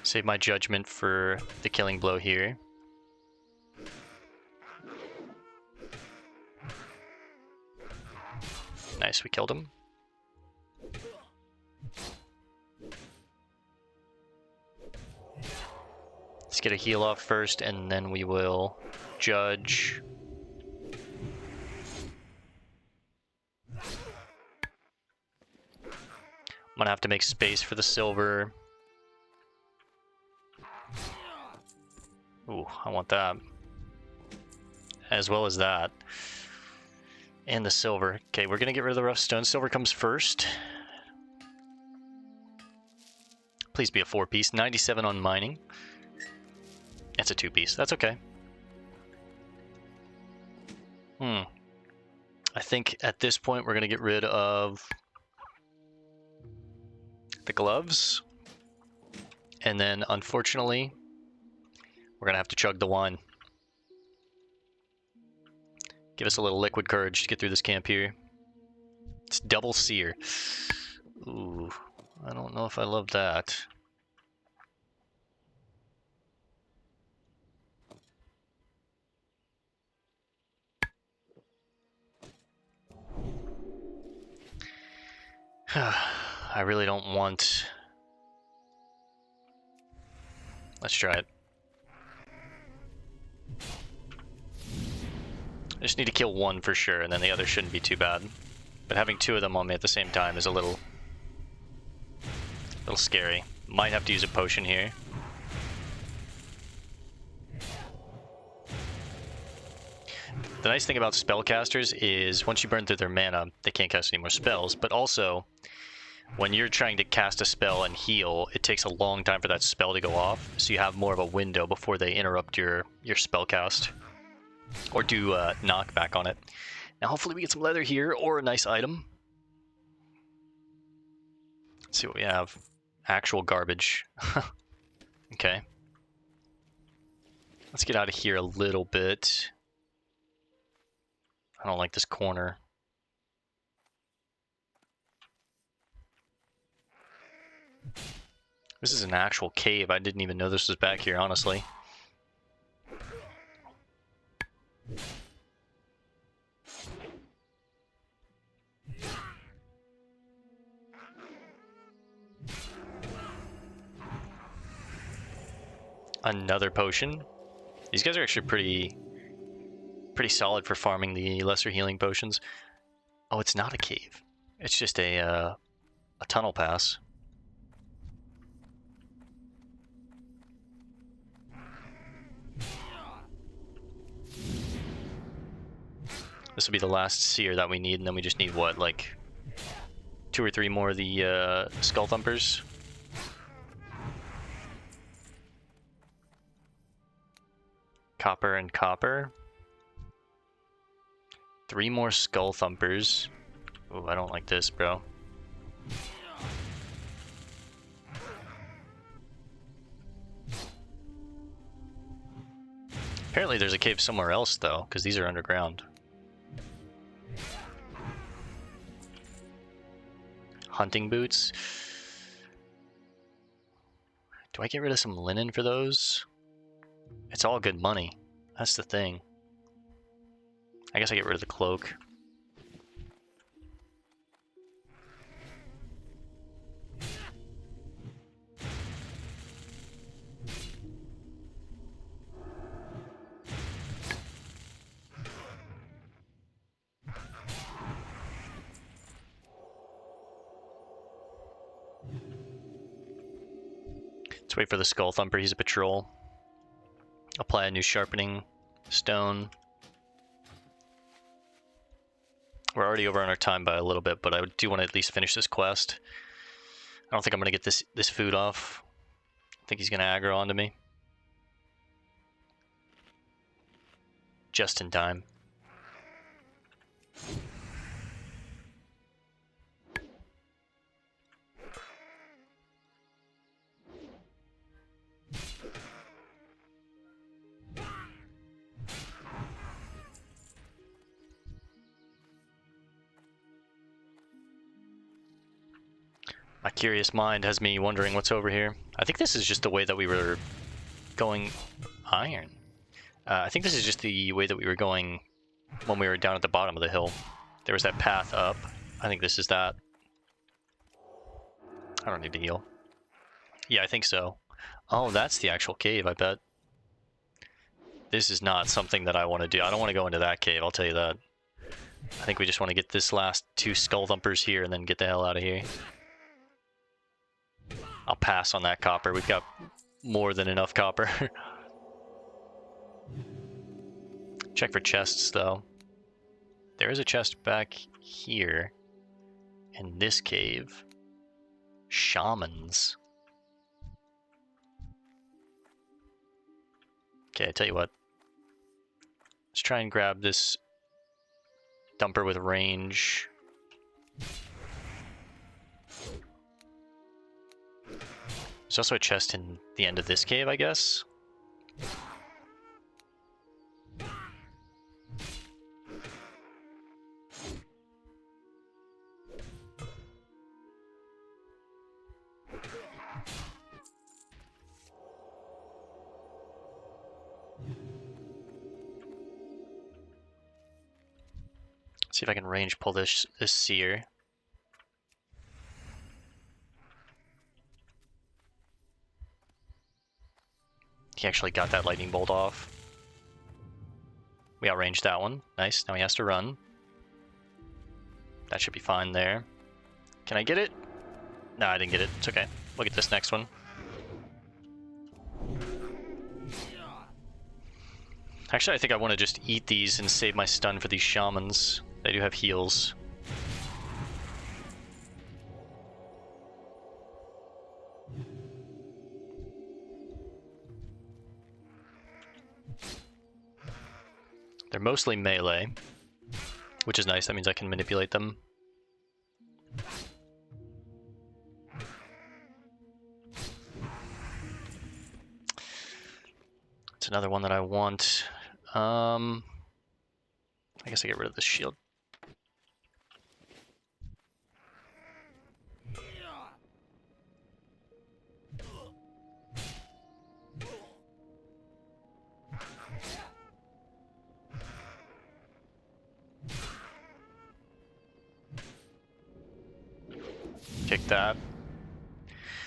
Save my judgment for the killing blow here. Nice, we killed him. Let's get a heal off first, and then we will judge. I'm gonna have to make space for the silver. Ooh, I want that. As well as that. And the silver. Okay, we're gonna get rid of the rough stone. Silver comes first. Please be a 4-piece. 97 on mining. It's a 2-piece. That's okay. I think at this point we're gonna get rid of the gloves. And then, unfortunately, we're gonna have to chug the wine. Give us a little liquid courage to get through this camp here. It's double seer. Ooh, I don't know if I love that. I really don't want... Let's try it. I just need to kill one for sure, and then the other shouldn't be too bad. But having two of them on me at the same time is a little scary. Might have to use a potion here. The nice thing about spellcasters is once you burn through their mana, they can't cast any more spells, but also when you're trying to cast a spell and heal, it takes a long time for that spell to go off, so you have more of a window before they interrupt your spell cast. Or do knockback on it. Now hopefully we get some leather here, or a nice item. Let's see what we have. Actual garbage. Okay. Let's get out of here a little bit. I don't like this corner. This is an actual cave. I didn't even know this was back here, honestly. Another potion. These guys are actually pretty solid for farming the lesser healing potions. Oh, it's not a cave. It's just a tunnel pass. This will be the last seer that we need, and then we just need, what, like 2 or 3 more of the skull thumpers. Copper and copper. 3 more skull thumpers. Oh, I don't like this, bro. Apparently there's a cave somewhere else, though, because these are underground. Hunting boots. Do I get rid of some linen for those? It's all good money. That's the thing. I guess I get rid of the cloak. Let's wait for the Skull Thumper. He's a patrol. Apply a new sharpening stone. We're already over on our time by a little bit, but I do want to at least finish this quest. I don't think I'm going to get this food off. I think he's going to aggro onto me. Just in time. My curious mind has me wondering what's over here. I think this is just the way that we were going... Iron. I think this is just the way that we were going when we were down at the bottom of the hill. There was that path up. I think this is that. I don't need to heal. Yeah, I think so. Oh, that's the actual cave, I bet. This is not something that I want to do. I don't want to go into that cave, I'll tell you that. I think we just want to get this last 2 Skull Thumpers here and then get the hell out of here. I'll pass on that copper. We've got more than enough copper. Check for chests, though. There is a chest back here in this cave. Shamans. Okay, I tell you what. Let's try and grab this dumper with range. There's also a chest in the end of this cave, I guess. See if I can range pull this seer. He actually got that lightning bolt off. We outranged that one. Nice. Now he has to run. That should be fine there. Can I get it? No, I didn't get it. It's okay. We'll get this next one. Actually, I think I want to just eat these and save my stun for these shamans. They do have heals. They're mostly melee, which is nice. That means I can manipulate them. It's another one that I want. I guess I get rid of this shield. Kick that.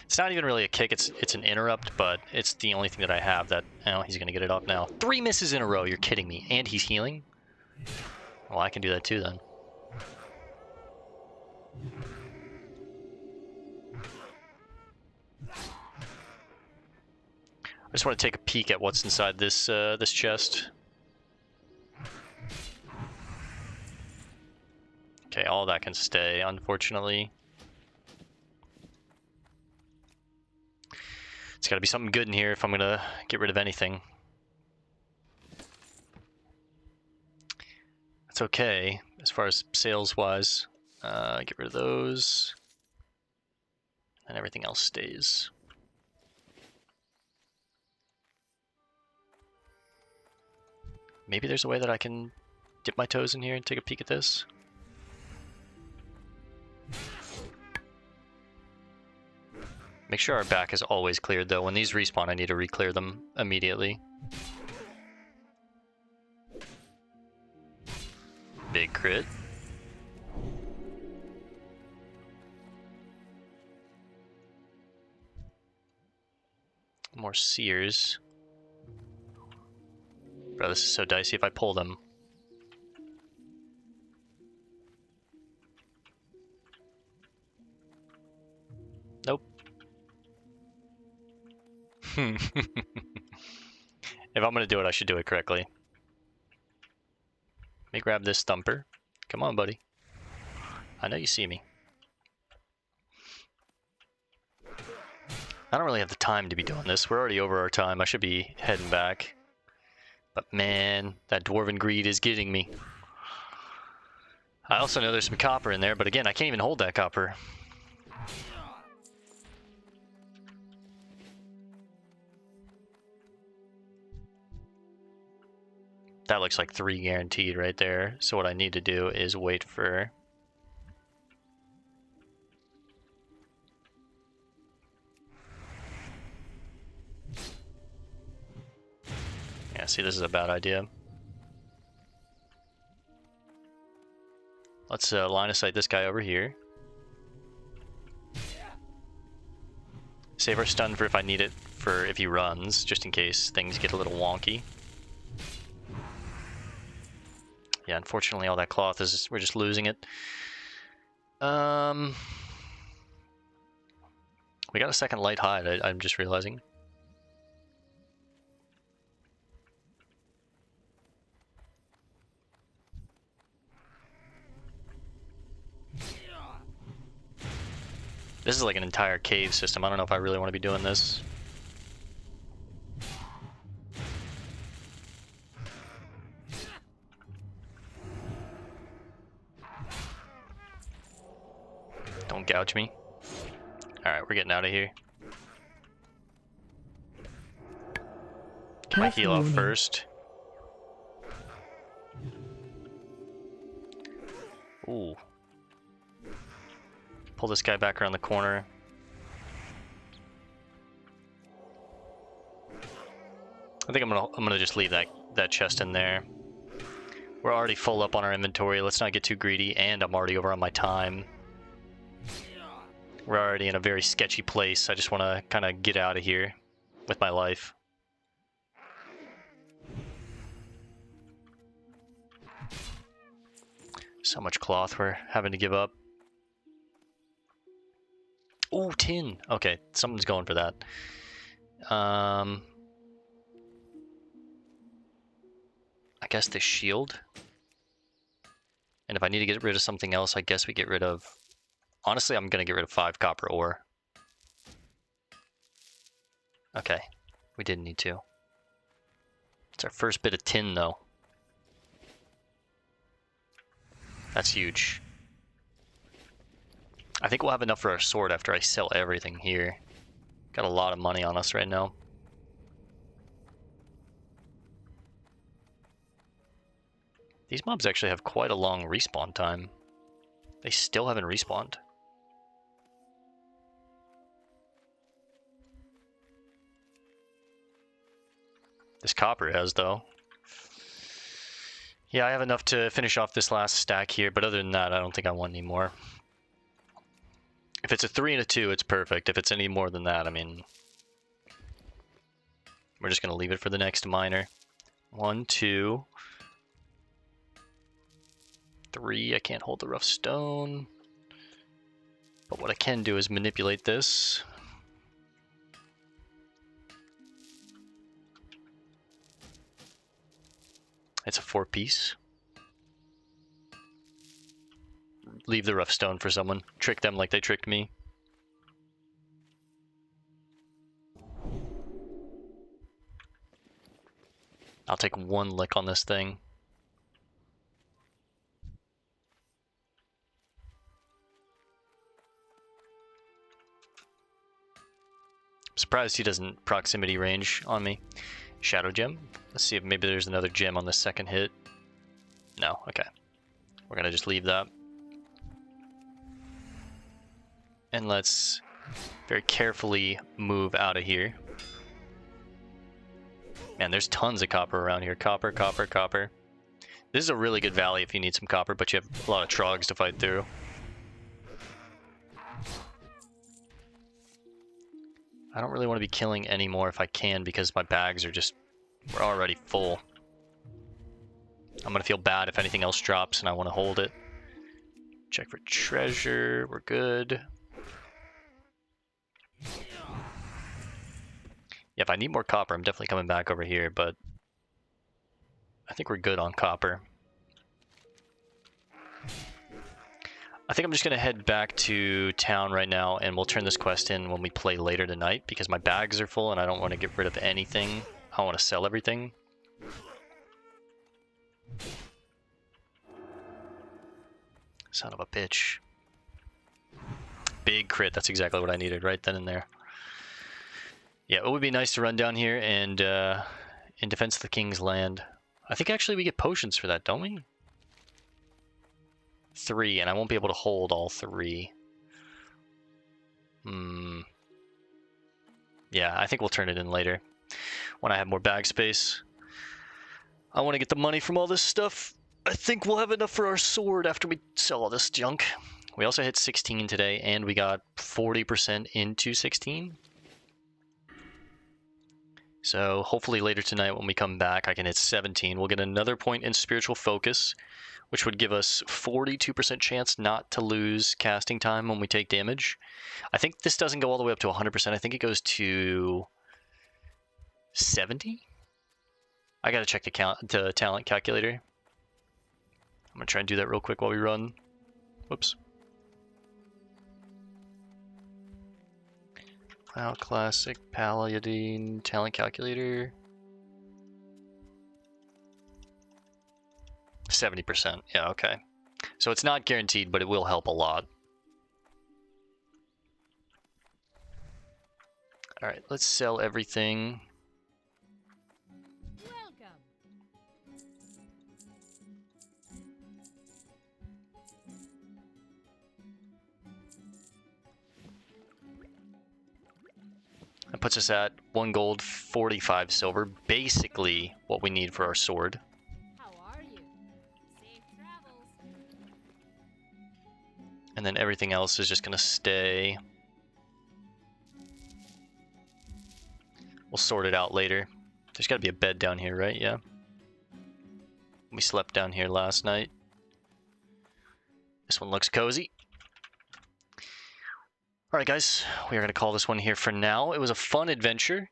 It's not even really a kick, it's an interrupt, but it's the only thing that I have that... Oh, he's gonna get it off now. 3 misses in a row, you're kidding me. And he's healing? Well, I can do that too then. I just want to take a peek at what's inside this this chest. Okay, all that can stay, unfortunately. It's got to be something good in here if I'm going to get rid of anything. That's okay, as far as sales-wise. Get rid of those. And everything else stays. Maybe there's a way that I can dip my toes in here and take a peek at this. Make sure our back is always cleared though. When these respawn, I need to re-clear them immediately. Big crit. More seers. Bro, this is so dicey if I pull them. Nope. If I'm gonna do it, I should do it correctly. Let me grab this thumper. Come on, buddy. I know you see me. I don't really have the time to be doing this. We're already over our time. I should be heading back. But man, that dwarven greed is getting me. I also know there's some copper in there, but again, I can't even hold that copper. That looks like 3 guaranteed right there. So what I need to do is wait for... Yeah, see, this is a bad idea. Let's line of sight this guy over here. Save our stun for if I need it for if he runs, just in case things get a little wonky. Yeah, unfortunately all that cloth is, we're just losing it. We got a second light hide, I'm just realizing. This is like an entire cave system. I don't know if I really want to be doing this. Don't gouge me. Alright, we're getting out of here. Get my heal off first. Ooh. Pull this guy back around the corner. I think I'm gonna just leave that chest in there. We're already full up on our inventory. Let's not get too greedy, and I'm already over on my time. We're already in a very sketchy place. I just want to kind of get out of here with my life. So much cloth we're having to give up. Ooh, tin. Okay, someone's going for that. I guess the shield. And if I need to get rid of something else, I guess we get rid of... Honestly, I'm going to get rid of 5 copper ore. Okay, we didn't need to. It's our first bit of tin, though. That's huge. I think we'll have enough for our sword after I sell everything here. Got a lot of money on us right now. These mobs actually have quite a long respawn time. They still haven't respawned. This copper has, though. Yeah, I have enough to finish off this last stack here, but other than that, I don't think I want any more. If it's a 3 and a 2, it's perfect. If it's any more than that, I mean... We're just going to leave it for the next miner. 1, 2... 3, I can't hold the rough stone. But what I can do is manipulate this. It's a 4-piece. Leave the rough stone for someone. Trick them like they tricked me. I'll take 1 lick on this thing. I'm surprised he doesn't proximity range on me. Shadow gem. Let's see if maybe there's another gem on the second hit. No, okay. We're gonna just leave that. And let's very carefully move out of here. Man, there's tons of copper around here. Copper, copper, copper. This is a really good valley if you need some copper, but you have a lot of trogs to fight through. I don't really want to be killing anymore if I can because my bags are just... we're already full. I'm gonna feel bad if anything else drops and I want to hold it. Check for treasure. We're good. Yeah, if I need more copper, I'm definitely coming back over here, but I think we're good on copper. I think I'm just going to head back to town right now, and we'll turn this quest in when we play later tonight, because my bags are full and I don't want to get rid of anything. I want to sell everything. Son of a bitch. Big crit, that's exactly what I needed right then and there. Yeah, it would be nice to run down here and in defense of the King's Land. I think actually we get potions for that, don't we? 3, and I won't be able to hold all 3. Yeah, I think we'll turn it in later when I have more bag space. I want to get the money from all this stuff. I think we'll have enough for our sword after we sell all this junk. We also hit 16 today, and we got 40% into 16. So hopefully later tonight when we come back, I can hit 17. We'll get another point in spiritual focus, which would give us 42% chance not to lose casting time when we take damage. I think this doesn't go all the way up to 100%. I think it goes to 70. I gotta check the talent calculator. I'm gonna try and do that real quick while we run. Whoops. Wow, classic Paladin talent calculator. 70%. Yeah, okay. So it's not guaranteed, but it will help a lot. All right, let's sell everything. Welcome. That puts us at 1 gold, 45 silver. Basically what we need for our sword. How are you? Safe travels. And then everything else is just going to stay. We'll sort it out later. There's got to be a bed down here, right? Yeah. We slept down here last night. This one looks cozy. Alright guys, we are going to call this one here for now. It was a fun adventure.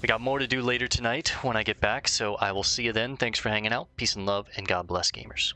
We got more to do later tonight when I get back, so I will see you then. Thanks for hanging out. Peace and love, and God bless, gamers.